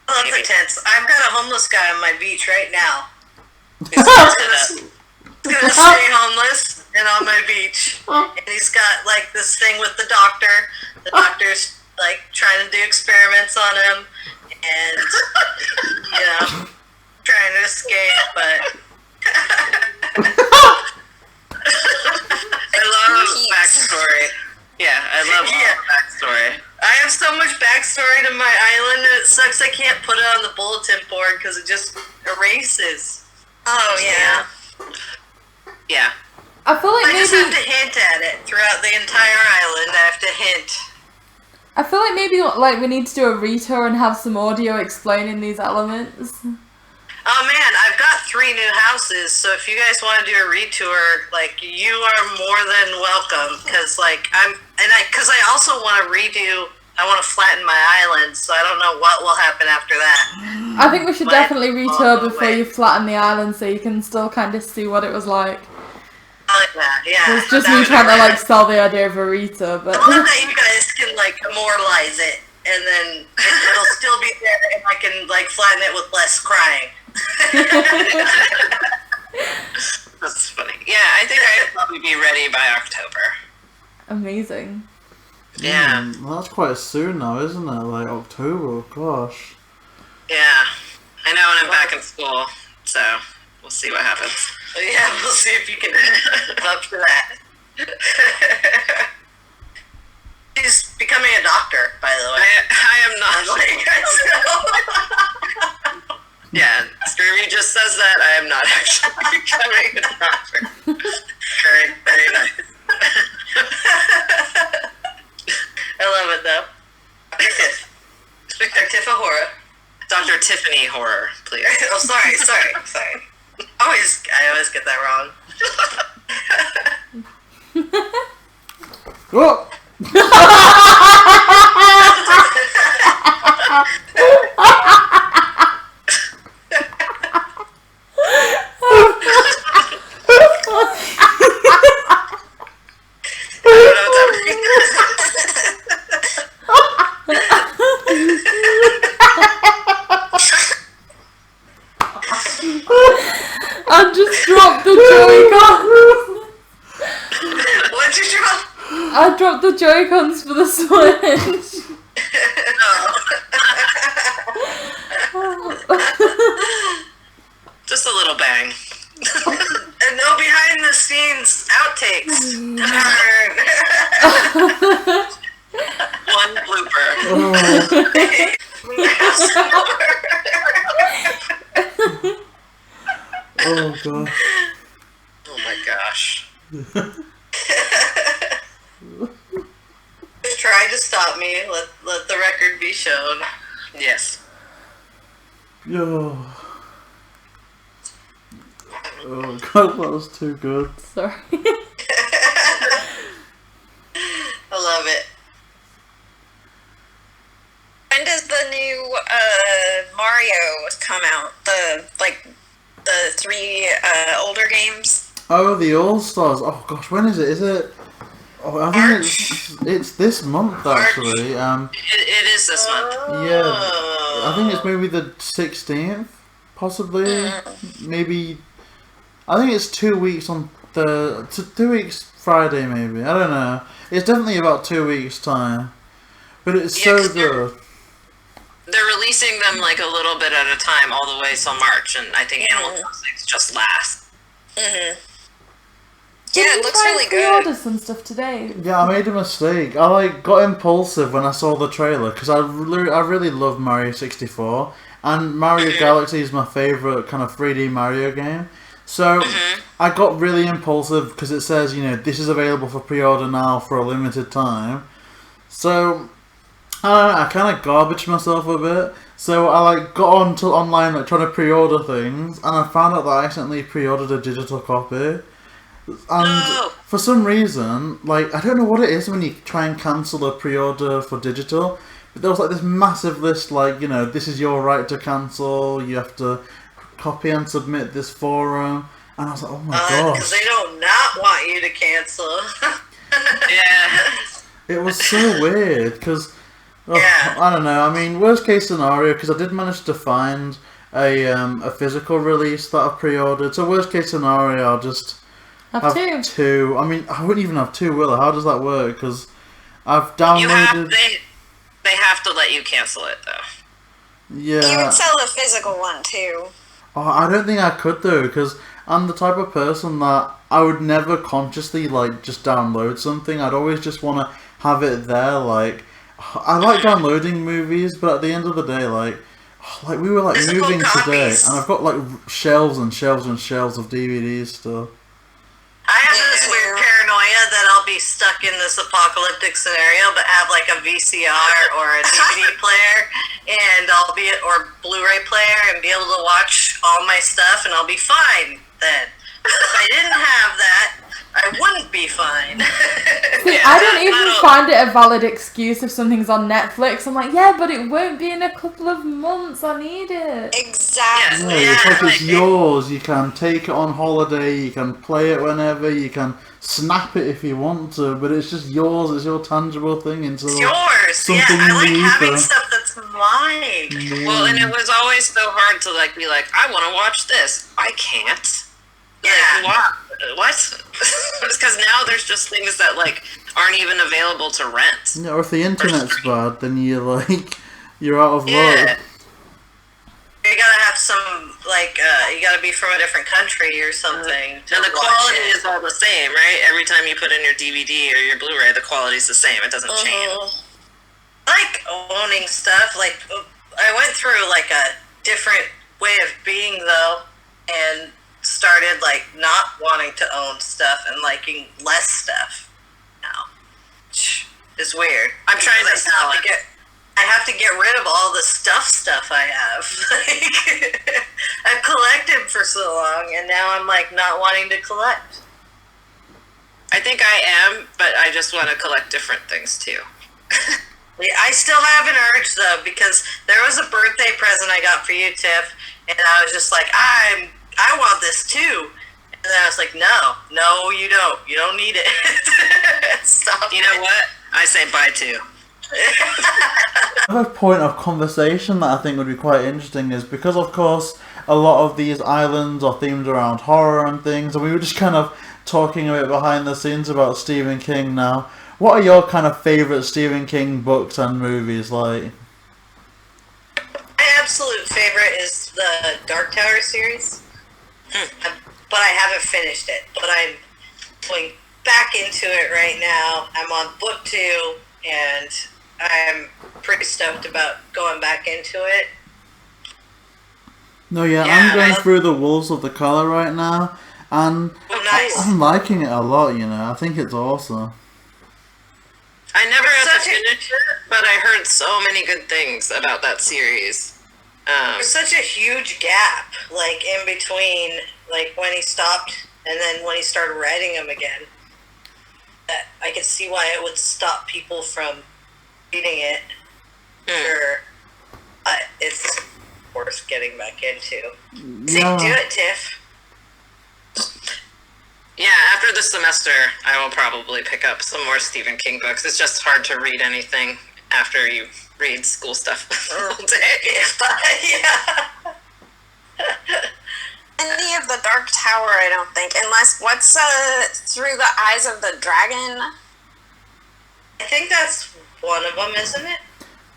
I love the tents. I've got a homeless guy on my beach right now. He's gonna stay homeless and on my beach. And he's got like this thing with the doctor. The doctor's like trying to do experiments on him and trying to escape, but I love backstory. Yeah, I love backstory. I have so much backstory to my island, and it sucks I can't put it on the bulletin board because it just erases. Oh, yeah. Yeah. I feel like I just maybe have to hint at it throughout the entire island. I have to hint. I feel like maybe like we need to do a retour and have some audio explaining these elements. Oh man, I've got 3 new houses, so if you guys want to do a retour, like, you are more than welcome, because, like, I also want to I want to flatten my island, so I don't know what will happen after that. I think we should definitely retour before way. you flatten the island so you can still kind of see what it was like. I like that, yeah. It's just me trying to like sell the idea of a retour, but I love that you guys can, like, immortalize it, and then it'll still be there, and I can, like, flatten it with less crying. That's funny. Yeah, I think I'd probably be ready by October. amazing. Yeah. Well, that's quite soon now, isn't it? Like October, gosh. Yeah. I know when I'm back in school, so we'll see what happens. Yeah, we'll see if you can live up to that. She's becoming a doctor, by the way. I am not. Yeah, Scurvy just says that. I am not actually becoming a doctor. Very, very nice. I love it, though. Dr. Tiffa Horror. Dr. Tiffany Horror, please. Oh, sorry. I always get that wrong. Oh! I just dropped the Joy-Cons. What'd you drop? I dropped the Joy-Cons for the Switch. Just a little bang. And no behind the scenes outtakes. One blooper. Oh god. Oh my gosh. Try to stop me. Let the record be shown. Yes. Yo. Oh god, that was too good. Sorry. I love it. When does the new Mario come out? The three older games. Oh, the All-Stars. Oh gosh, when is it? Is it? Oh, I think it's this month actually. It is this month. Yeah, I think it's maybe the 16th, possibly. Maybe. I think it's 2 weeks on 2 weeks Friday, maybe. I don't know. It's definitely about 2 weeks time, but it's so good. They're releasing them like a little bit at a time all the way till March, and I think Animal Crossing's just last. Mm-hmm. Yeah, it looks really good. I ordered some stuff today. Yeah, I made a mistake. I got impulsive when I saw the trailer because I really love Mario 64, and Mario Galaxy is my favorite kind of 3D Mario game. So I got really impulsive because it says, this is available for pre-order now for a limited time. So I kind of garbaged myself a bit. So I got onto online trying to pre-order things, and I found out that I accidentally pre-ordered a digital copy. And for some reason, I don't know what it is when you try and cancel a pre-order for digital, but there was this massive list this is your right to cancel, you have to copy and submit this forum, and I was like, oh my gosh. Because they do not want you to cancel. Yeah. It was so weird, because, I don't know, I mean, worst case scenario, because I did manage to find a physical release that I pre-ordered, so worst case scenario, I'll just have two. I mean, I wouldn't even have two, will I? How does that work? Because I've downloaded... They have to let you cancel it, though. Yeah. You would sell the physical one, too. Oh, I don't think I could, though, because I'm the type of person that I would never consciously, just download something. I'd always just want to have it there, I like downloading movies, but at the end of the day, we were, moving today, and I've got, shelves and shelves and shelves of DVDs still. I have this weird paranoia that I'll be stuck in this apocalyptic scenario, but have a VCR or a DVD player, and or Blu-ray player, and be able to watch all my stuff, and I'll be fine then. If I didn't have that, I wouldn't be fine. See, I don't even find it a valid excuse if something's on Netflix. I'm like, yeah, but it won't be in a couple of months. I need it. Exactly. Yeah, it's yours. You can take it on holiday. You can play it whenever. You can snap it if you want to. But it's just yours. It's your tangible thing. It's yours. Something I like in the having ether. stuff that's mine. Well, and it was always so hard to be like, I want to watch this. I can't. Yeah. What? It's because now there's just things that aren't even available to rent. Yeah, or if the internet's bad, then you're you're out of luck. You gotta have some you gotta be from a different country or something. And the quality is all the same, right? Every time you put in your DVD or your Blu-ray, the quality's the same. It doesn't change. I like owning stuff. I went through a different way of being though, and started not wanting to own stuff and liking less stuff now. It's weird. I'm trying to sell it. I have to get rid of all the stuff I have. I've collected for so long, and now I'm not wanting to collect. I think I am, but I just want to collect different things too. I still have an urge though, because there was a birthday present I got for you, Tiff, and I was just I want this too. And then I was like, no, you don't. You don't need it. Stop. You know what? I say bye too. Another point of conversation that I think would be quite interesting is because, of course, a lot of these islands are themed around horror and things, and we were just kind of talking a bit behind the scenes about Stephen King now. What are your kind of favourite Stephen King books and movies like? My absolute favorite is the Dark Tower series, but I haven't finished it. But I'm going back into it right now. I'm on book 2, and I'm pretty stoked about going back into it. No, yeah, I'm going through The Wolves of the Collar right now, and I'm liking it a lot, you know. I think it's awesome. I never got to finish it, but I heard so many good things about that series. There's such a huge gap, like, in between, like, when he stopped and then when he started writing them again. That I can see why it would stop people from reading it. Sure. But it's worth getting back into. Yeah. Do it, Tiff. Yeah, after the semester, I will probably pick up some more Stephen King books. It's just hard to read anything after you read school stuff all day. Yeah. Any of the Dark Tower, I don't think. Unless, what's Through the Eyes of the Dragon? I think that's one of them, isn't it?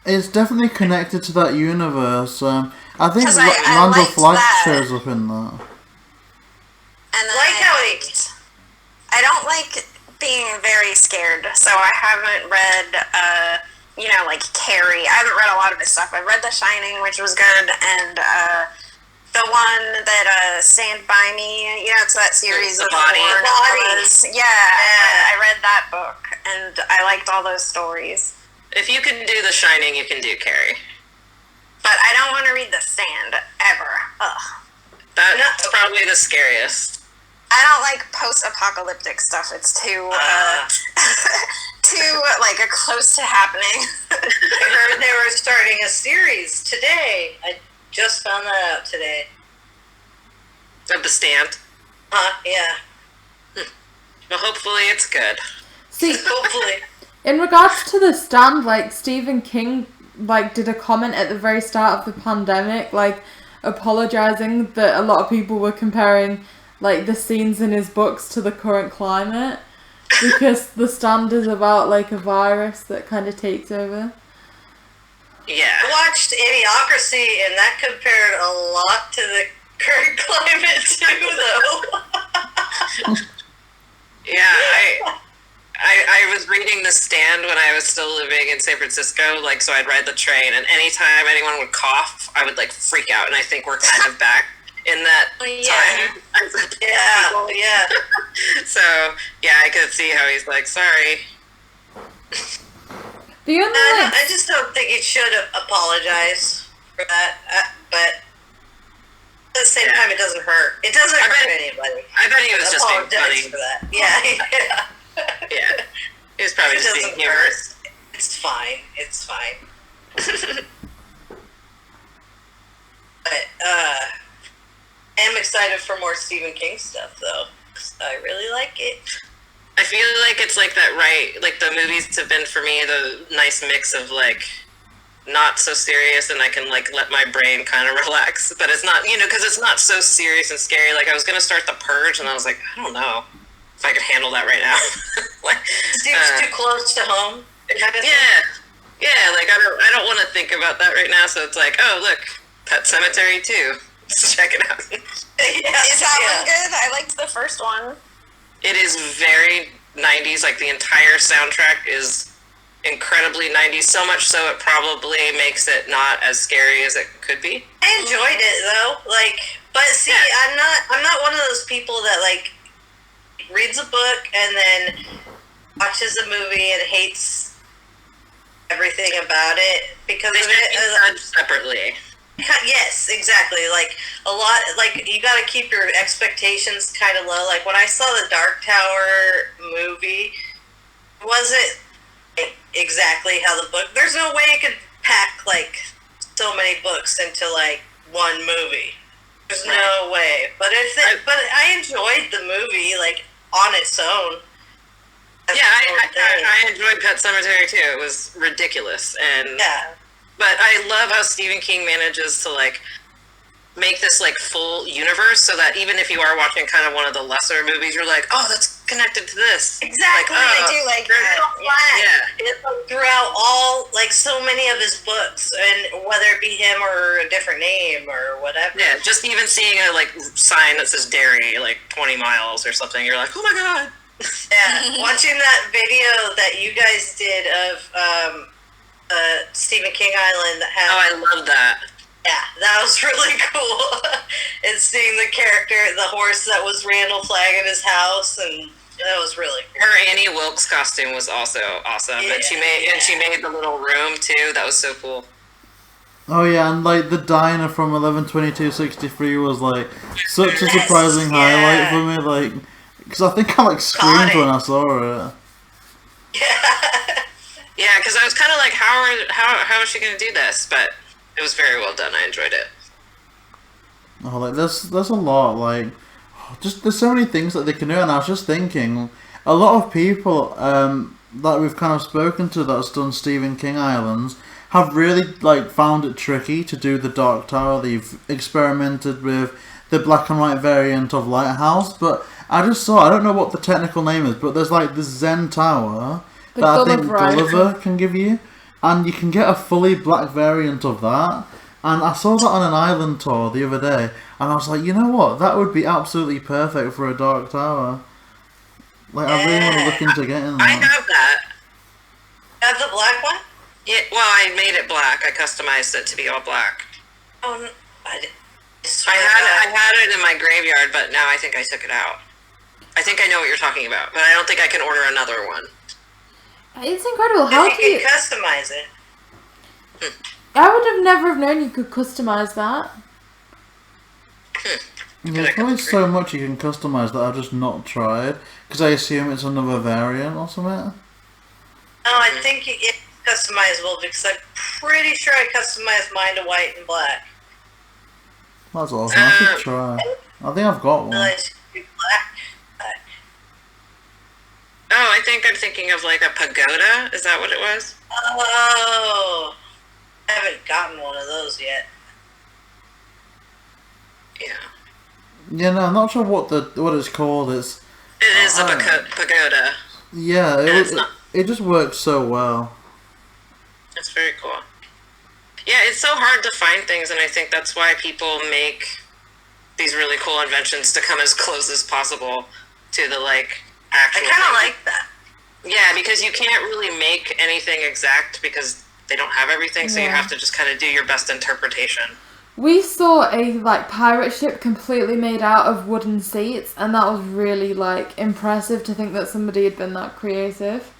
It's definitely connected to that universe. I think 'Cause I Randall liked Flagg that. shows up in that. And then Like how I don't like being very scared, so I haven't read, like Carrie. I haven't read a lot of his stuff. I've read The Shining, which was good, and the one that Stand By Me. You know, it's that series of Body. horror novellas. Yeah, I read that book, and I liked all those stories. If you can do The Shining, you can do Carrie. But I don't want to read The Stand, ever. Ugh. That's probably the scariest. I don't like post-apocalyptic stuff. It's too, too, close to happening. I heard they were starting a series today. I just found that out today. Of The Stand. Yeah. Well, hopefully it's good. See, Hopefully. in regards to The Stand, like, Stephen King, like, did a comment at the very start of the pandemic, like, apologizing that a lot of people were comparing, like, the scenes in his books to the current climate, because The Stand is about, like, a virus that kind of takes over. Yeah. I watched Idiocracy, and that compared a lot to the current climate, too, though. Yeah, I was reading The Stand when I was still living in San Francisco, so I'd ride the train, and anytime anyone would cough, I would, freak out, and I think we're kind of back in that time. Yeah. So, yeah, I could see how he's sorry. The only, I just don't think he should apologize for that, but at the same time, it doesn't hurt. It doesn't hurt anybody. I bet he was just being funny. For that. Yeah. Yeah. He was probably just being humorous. It's fine. It's fine. But, I am excited for more Stephen King stuff, though. I really like it. I feel like it's that the movies have been for me the nice mix of not so serious, and I can let my brain kind of relax, but it's not, because it's not so serious and scary. I was gonna start The Purge, and I was like, I don't know if I could handle that right now. Seems too close to home. Yeah, I don't want to think about that right now. So it's oh look, Pet Cemetery 2. Let's check it out. Is that one good? I liked the first one. It is very 90s. The entire soundtrack is incredibly 90s. So much so it probably makes it not as scary as it could be. I enjoyed it though. But see, I'm not one of those people that reads a book and then watches a movie and hates everything about it because they of it. Judged separately. Yes, exactly. A lot, you got to keep your expectations kind of low. When I saw the Dark Tower movie, it wasn't exactly how the book. There's no way you could pack so many books into one movie. There's no way. But I enjoyed the movie on its own. I enjoyed Pet Cemetery too. It was ridiculous, and But I love how Stephen King manages to like make this like full universe, so that even if you are watching kind of one of the lesser movies, you're like, oh, that's connected to this. Exactly. Like, I do like that. Yeah. It's throughout all, like, so many of his books, and whether it be him or a different name or whatever. Yeah, just even seeing a like sign that says dairy like 20 miles or something, you're like, oh my god. Yeah, watching that video that you guys did of Stephen King Island that had. Oh, I love that. Yeah, that was really cool. And seeing the character, the horse that was Randall Flagg in his house, and that was really cool. Her Annie Wilkes costume was also awesome, Yeah, and she made the little room too. That was so cool. Oh yeah, and like the diner from 11/22/63 was like such a surprising highlight for me, like because I think I like screamed when I saw it. Yeah, because I was kind of like, how is she gonna do this? But it was very well done. I enjoyed it. Oh, like there's a lot, like just there's so many things that they can do, and I was just thinking, a lot of people that we've kind of spoken to that's done Stephen King Islands have really like found it tricky to do the Dark Tower. They've experimented with the black and white variant of Lighthouse, but I don't know what the technical name is, but there's like this Zen Tower that I think Gulliver can give you, and you can get a fully black variant of that. And I saw that on an island tour the other day, and I was like, you know what, that would be absolutely perfect for a Dark Tower. Like, I really want to look into getting that. I have that. Have the black one? Yeah, well, I made it black. I customized it to be all black. Oh, no, I had it in my graveyard, but now I think I took it out. I think I know what you're talking about, but I don't think I can order another one. It's incredible. How do you customize it? I would have never have known you could customize that. There's probably so much you can customize that I've just not tried, because I assume it's another variant or something. Oh, I think it's customizable because I'm pretty sure I customized mine to white and black. That's awesome. I should try. I think I've got one. I should do black. Oh, I think I'm thinking of like a pagoda. Is that what it was? Oh, I haven't gotten one of those yet. Yeah. Yeah, no, I'm not sure what it's called. It is a pagoda. Yeah, it just works so well. It's very cool. Yeah, it's so hard to find things, and I think that's why people make these really cool inventions to come as close as possible to the like actual. I kind of like that. Yeah, because you can't really make anything exact because they don't have everything, so you have to just kind of do your best interpretation. We saw a like pirate ship completely made out of wooden seats, and that was really like impressive to think that somebody had been that creative.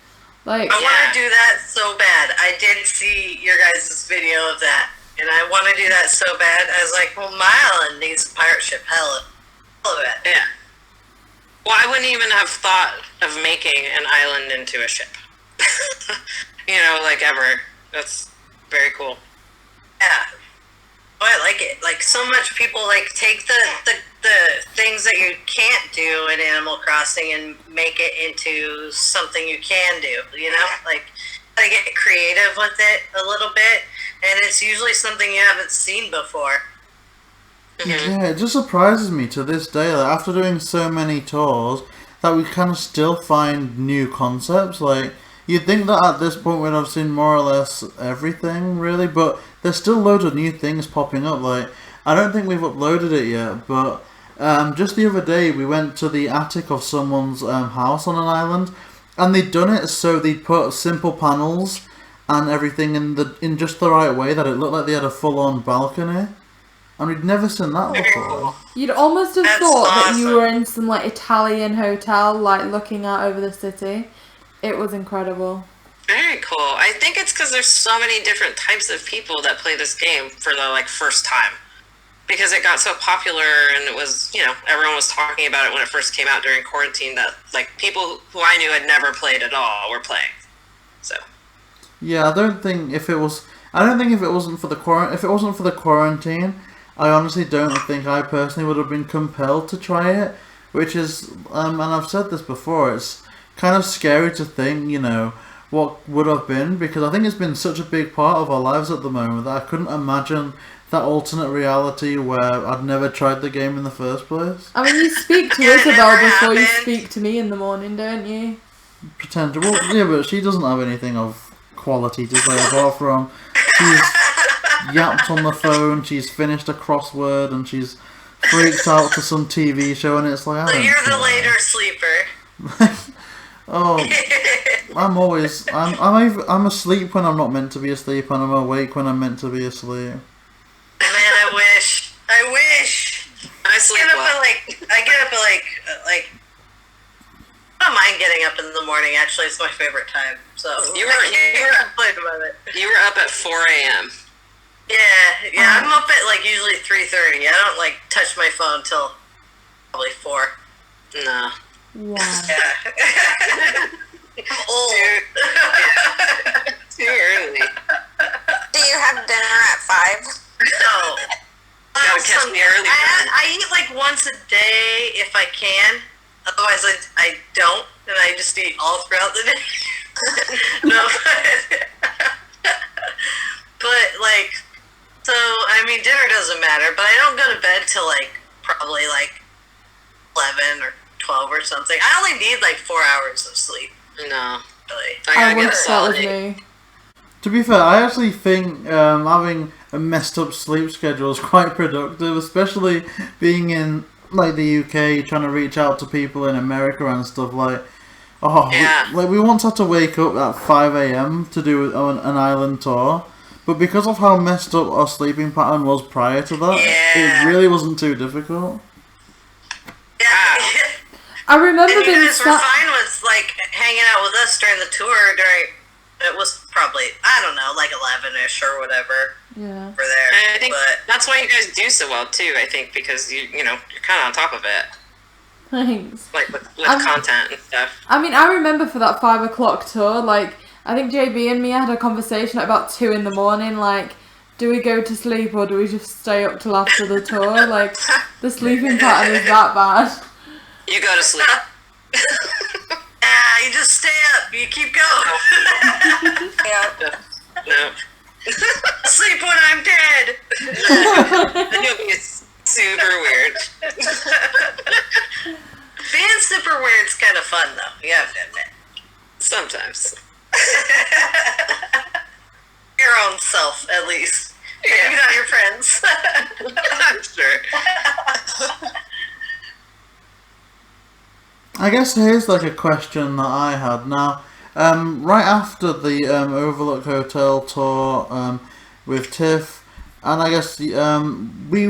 Like, I want to do that so bad. I did see your guys' video of that, and I want to do that so bad. I was like, well, my island needs a pirate ship. Hell of it. Yeah. Well, I wouldn't even have thought of making an island into a ship. Like ever. That's very cool. Yeah. Oh, I like it. Like, so much people, like, take the things that you can't do in Animal Crossing and make it into something you can do, Like, gotta get creative with it a little bit, and it's usually something you haven't seen before. Mm-hmm. Yeah, it just surprises me to this day, like, after doing so many tours, that we kind of still find new concepts. Like, you'd think that at this point we'd have seen more or less everything, really, but there's still loads of new things popping up. Like, I don't think we've uploaded it yet, but just the other day we went to the attic of someone's house on an island, and they'd done it so they'd put simple panels and everything in just the right way that it looked like they had a full-on balcony. And we'd never seen that before. you'd almost have That's thought that awesome. you were in some like Italian hotel, like looking out over the city. It was incredible. Very cool. I think it's because there's so many different types of people that play this game for the like first time. Because it got so popular and it was, everyone was talking about it when it first came out during quarantine, that like people who I knew had never played at all were playing. So. Yeah, I don't think if it wasn't for the quarantine, I honestly don't think I personally would have been compelled to try it, which is, and I've said this before, it's kind of scary to think, what would have been, because I think it's been such a big part of our lives at the moment that I couldn't imagine that alternate reality where I'd never tried the game in the first place. I mean, you speak to Isabel before you speak to me in the morning, don't you? Potential. Well, yeah, but she doesn't have anything of quality to say apart from she's yapped on the phone, she's finished a crossword, and she's freaked out to some TV show, and it's like, So you're the later sleeper. Oh, I'm asleep when I'm not meant to be asleep, and I'm awake when I'm meant to be asleep. Man, I wish. I sleep well. I get up at like. I don't mind getting up in the morning. Actually, it's my favorite time. So you were up at 4 a.m. Yeah. I'm up at like usually 3:30. I don't like touch my phone till probably 4. No. Wow. Yeah. Old. Too early. Do you have dinner at 5? No. Gotta catch me early. I eat like once a day if I can. Otherwise, I don't, and I just eat all throughout the day. No, but like, so I mean, dinner doesn't matter. But I don't go to bed till like probably like 11 or 12 or something. I only need like 4 hours of sleep. No, Really. I wish that was me. To be fair, I actually think having a messed up sleep schedule is quite productive, especially being in like the UK, trying to reach out to people in America and stuff like. Oh, yeah. we once had to wake up at 5 a.m. to do an island tour, but because of how messed up our sleeping pattern was prior to that, it really wasn't too difficult. Yeah. I remember And you being guys were fine with like hanging out with us during the tour. It was probably, I don't know, like 11ish or whatever. Yeah. We're there. And I think but that's why you guys do so well too. I think because you're kind of on top of it, Thanks. like with content and stuff. I mean, I remember for that 5 o'clock tour, like, I think JayBee and me had a conversation at about 2 in the morning, like, do we go to sleep or do we just stay up till after the tour? Like, the sleeping pattern is that bad. You go to sleep. you just stay up. You keep going. No. Sleep when I'm dead. Then you'll be super weird. Being super weird's kind of fun, though. You have to admit. Sometimes. Your own self, at least. Yeah. Maybe not your friends. I'm sure. I guess here's like a question that I had now. Right after the Overlook Hotel tour with Tiff, and I guess we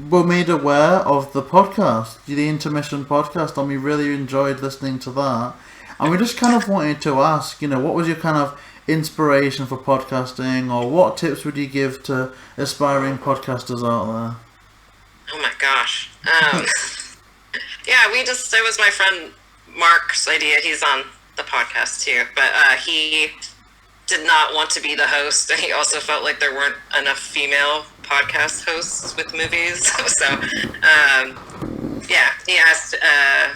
were made aware of the podcast, the Intermission podcast, and we really enjoyed listening to that. And we just kind of wanted to ask, what was your kind of inspiration for podcasting, or what tips would you give to aspiring podcasters out there? Oh my gosh. Yeah, it was my friend Mark's idea. He's on the podcast too, but he did not want to be the host, and he also felt like there weren't enough female podcast hosts with movies. So, he asked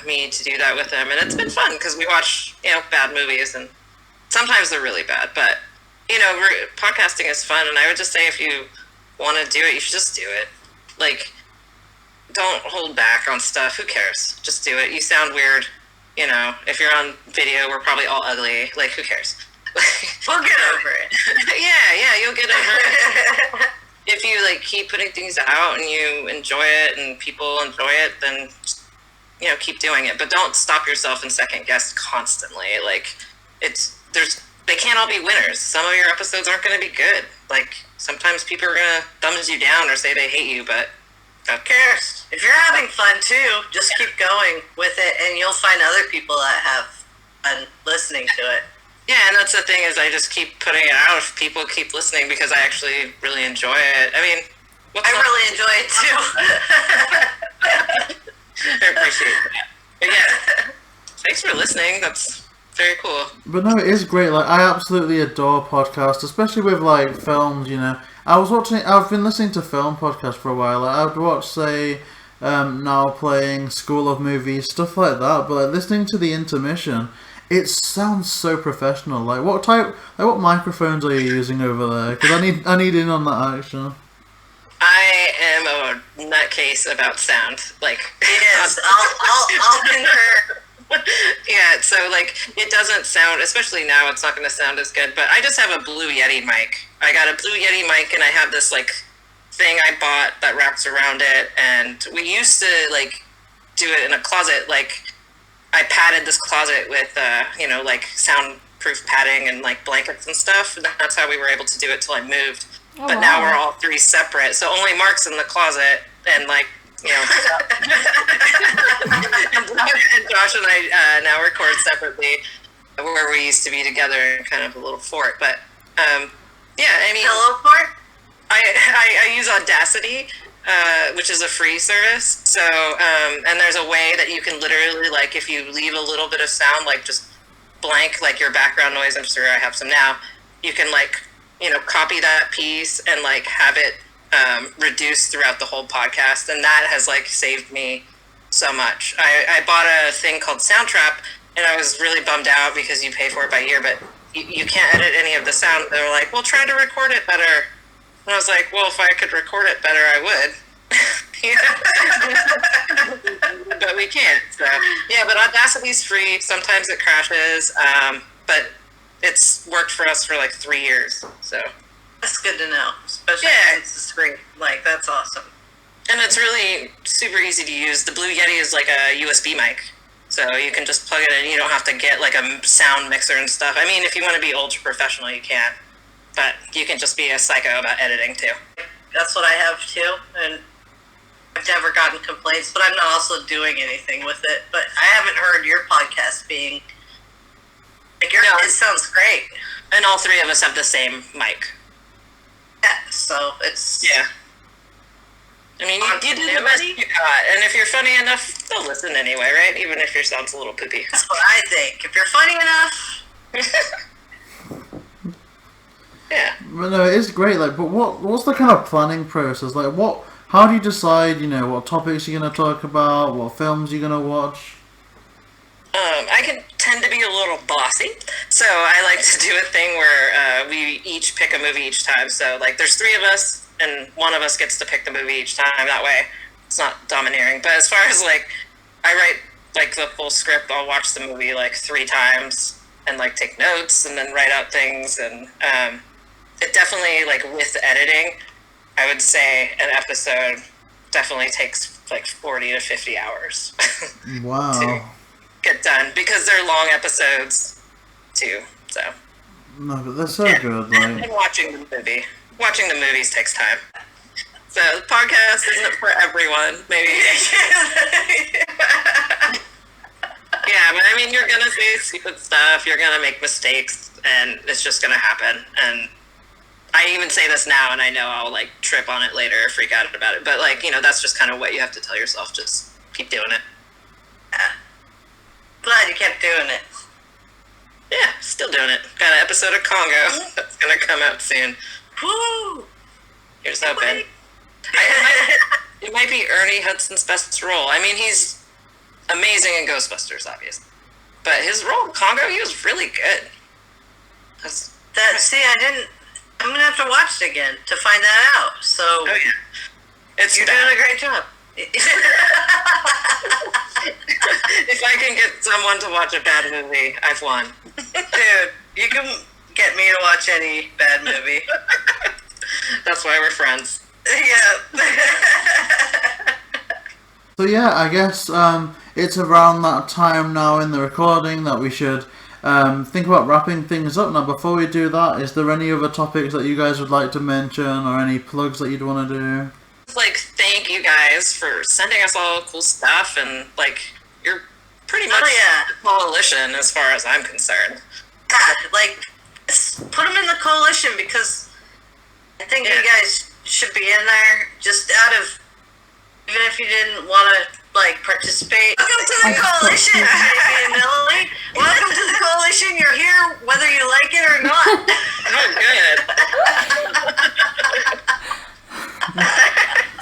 me to do that with him, and it's been fun because we watch, bad movies, and sometimes they're really bad, but, podcasting is fun, and I would just say if you want to do it, you should just do it. Like, don't hold back on stuff. Who cares? Just do it. You sound weird. If you're on video, we're probably all ugly. Like, who cares? We'll get over it. Yeah, you'll get over it. If you, keep putting things out and you enjoy it and people enjoy it, then, keep doing it. But don't stop yourself and second guess constantly. They can't all be winners. Some of your episodes aren't going to be good. Sometimes people are going to thumbs you down or say they hate you, but who cares? If you're having fun too, just keep going with it, and you'll find other people that have fun listening to it. Yeah, and that's the thing is I just keep putting it out if people keep listening because I actually really enjoy it. I mean, I really enjoy it too. I appreciate that. But yeah, thanks for listening. That's very cool. But no, it is great. I absolutely adore podcasts, especially with films. I've been listening to film podcasts for a while. I would watch, say, Now Playing, School of Movies, stuff like that. But listening to the Intermission, it sounds so professional. Like what microphones are you using over there? Because I need in on that action. I am a nutcase about sound. Like, yes, I'll concur. Yeah, so like it doesn't sound, especially now, it's not going to sound as good. But I just have a Blue Yeti mic. I got a Blue Yeti mic, and I have this like thing I bought that wraps around it. And we used to like do it in a closet. Like I padded this closet with like soundproof padding and like blankets and stuff. And that's how we were able to do it till I moved. Oh, but now we're all three separate, so only Mark's in the closet, and like and Josh and I now record separately, where we used to be together in kind of a little fort. But yeah, I mean, hello fort. I use Audacity, which is a free service. So and there's a way that you can literally, like, if you leave a little bit of sound, like just blank, like your background noise. I'm sure I have some now. You can like copy that piece and like have it reduced throughout the whole podcast, and that has like saved me so much. I bought a thing called Soundtrap, and I was really bummed out because you pay for it by year, but you can't edit any of the sound. They were like, well, try to record it better. And I was like, well, if I could record it better, I would. But we can't. So yeah, but Audacity's free. Sometimes it crashes, but it's worked for us for like 3 years. So that's good to know, especially since it's free. Like, that's awesome. And it's really super easy to use. The Blue Yeti is like a USB mic, so you can just plug it in. You don't have to get like a sound mixer and stuff. I mean, if you want to be ultra professional, you can, but you can just be a psycho about editing too. That's what I have too, and I've never gotten complaints, but I'm not also doing anything with it. But I haven't heard your podcast being like it sounds great. And all three of us have the same mic. Yeah, so it's I mean, you do the best you got, and if you're funny enough, they'll listen anyway, right? Even if your sound's a little poopy. That's what I think. If you're funny enough. Yeah. But no, it is great. Like, but what's the kind of planning process? Like, how do you decide? What topics you're gonna talk about? What films you're gonna watch? I can tend to be a little bossy, so I like to do a thing where we each pick a movie each time. So like, there's 3 of us, and one of us gets to pick the movie each time. That way, it's not domineering. But as far as like, I write like the full script. I'll watch the movie like 3 times and like take notes and then write out things. And it definitely, like, with editing, I would say an episode definitely takes like 40 to 50 hours. Wow. To get done, because they're long episodes too. So no, but they're so good. Like, and watching the movies takes time. So the podcast isn't for everyone, maybe. Yeah, but I mean, you're gonna say stupid stuff, you're gonna make mistakes, and it's just gonna happen. And I even say this now, and I know I'll like trip on it later or freak out about it, but like, that's just kind of what you have to tell yourself. Just keep doing it. Yeah. Glad you kept doing it. Yeah, still doing it. Got an episode of Congo that's gonna come out soon. Woo! Here's hoping. It might be Ernie Hudson's best role. I mean, he's amazing in Ghostbusters, obviously, but his role in Congo, he was really good. I'm gonna have to watch it again to find that out. So, oh yeah, you're doing a great job. If I can get someone to watch a bad movie, I've won. Dude, you can get me to watch any bad movie. That's why we're friends. Yeah. So yeah, I guess it's around that time now in the recording that we should think about wrapping things up. Now, before we do that, is there any other topics that you guys would like to mention, or any plugs that you'd want to do? Like, thank you guys for sending us all cool stuff, and like, you're pretty much a coalition as far as I'm concerned. Yeah, like, put them in the coalition, because I think you guys should be in there, just out of, even if you didn't want to like participate. Welcome to the coalition, JayBee and Melanie. Welcome to the coalition. You're here whether you like it or not. Oh, good.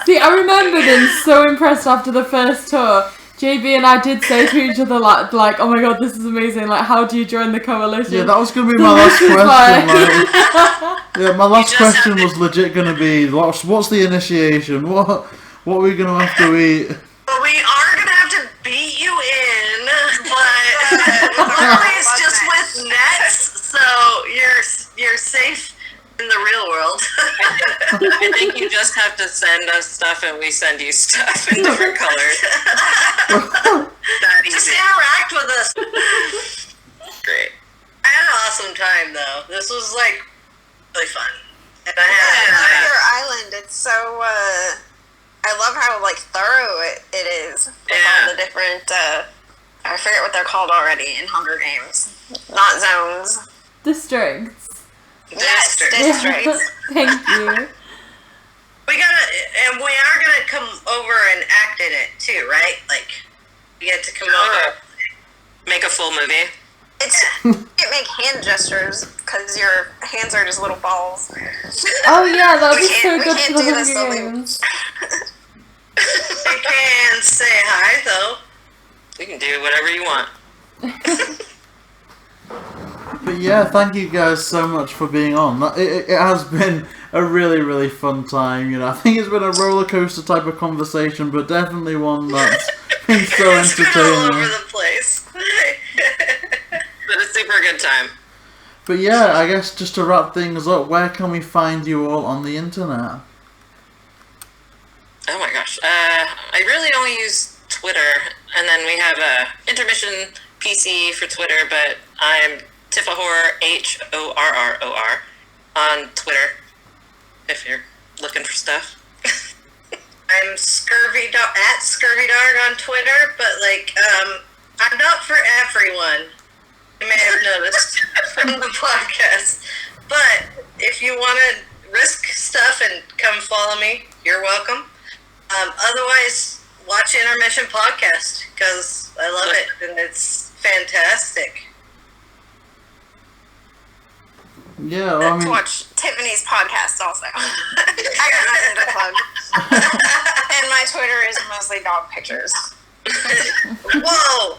See, I remember being so impressed after the first tour. JayBee and I did say to each other like, oh my god, this is amazing. Like, how do you join the coalition? Yeah, that was gonna be my last question. My last question was legit gonna be, what's the initiation? What are we gonna have to eat? Well, we are gonna have to beat you in, but luckily it's just with nets, so you're safe in the real world. I think you just have to send us stuff and we send you stuff in different colors. That Just easy. interact with us. Great. I had an awesome time though. This was like really fun. And I Yeah, had your island, it's so, I love how, like, thorough it is with all the different, I forget what they're called already in Hunger Games. Not zones. Districts. Yes, Districts. districts. Thank you. we are gonna come over and act in it too, right? Like you get to come over. Make a full movie. You can't make hand gestures because your hands are just little balls. Oh yeah, that would be so we good can't for the do this Hunger only- Games. You can say hi though. You can do whatever you want. But yeah, thank you guys so much for being on. It has been a really, really fun time. You know, I think it's been a roller coaster type of conversation, but definitely one that's been so It's been all over entertaining. the place. But a super good time. But yeah, I guess just to wrap things up, where can we find you all on the internet? Oh my gosh. I really only use Twitter, and then we have Intermission PC for Twitter, but I'm Tiffa Horror, HORROR, on Twitter, if you're looking for stuff. I'm Scurvy at Scurvy Dog on Twitter, but like I'm not for everyone. You may have noticed from the podcast. But if you want to risk stuff and come follow me, you're welcome. Otherwise, watch Intermission Podcast because I love it and it's fantastic. Yeah, well, I To mean, watch Tiffany's podcast also. I got nothing to plug. And my Twitter is mostly dog pictures. Whoa!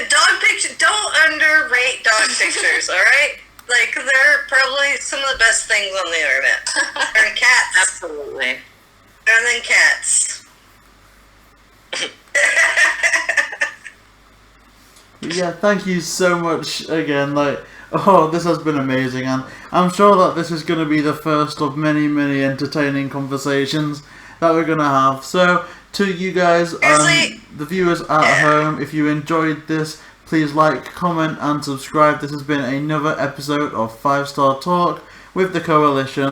Dog picture. Don't underrate dog pictures, alright? Like, they're probably some of the best things on the internet. Better than cats. Absolutely. Better than cats. yeah, thank you so much again. This has been amazing, and I'm sure that this is going to be the first of many, many entertaining conversations that we're going to have. So, to you guys, the viewers at home, if you enjoyed this, please like, comment, and subscribe. This has been another episode of 5 Star Talk with the Coalition.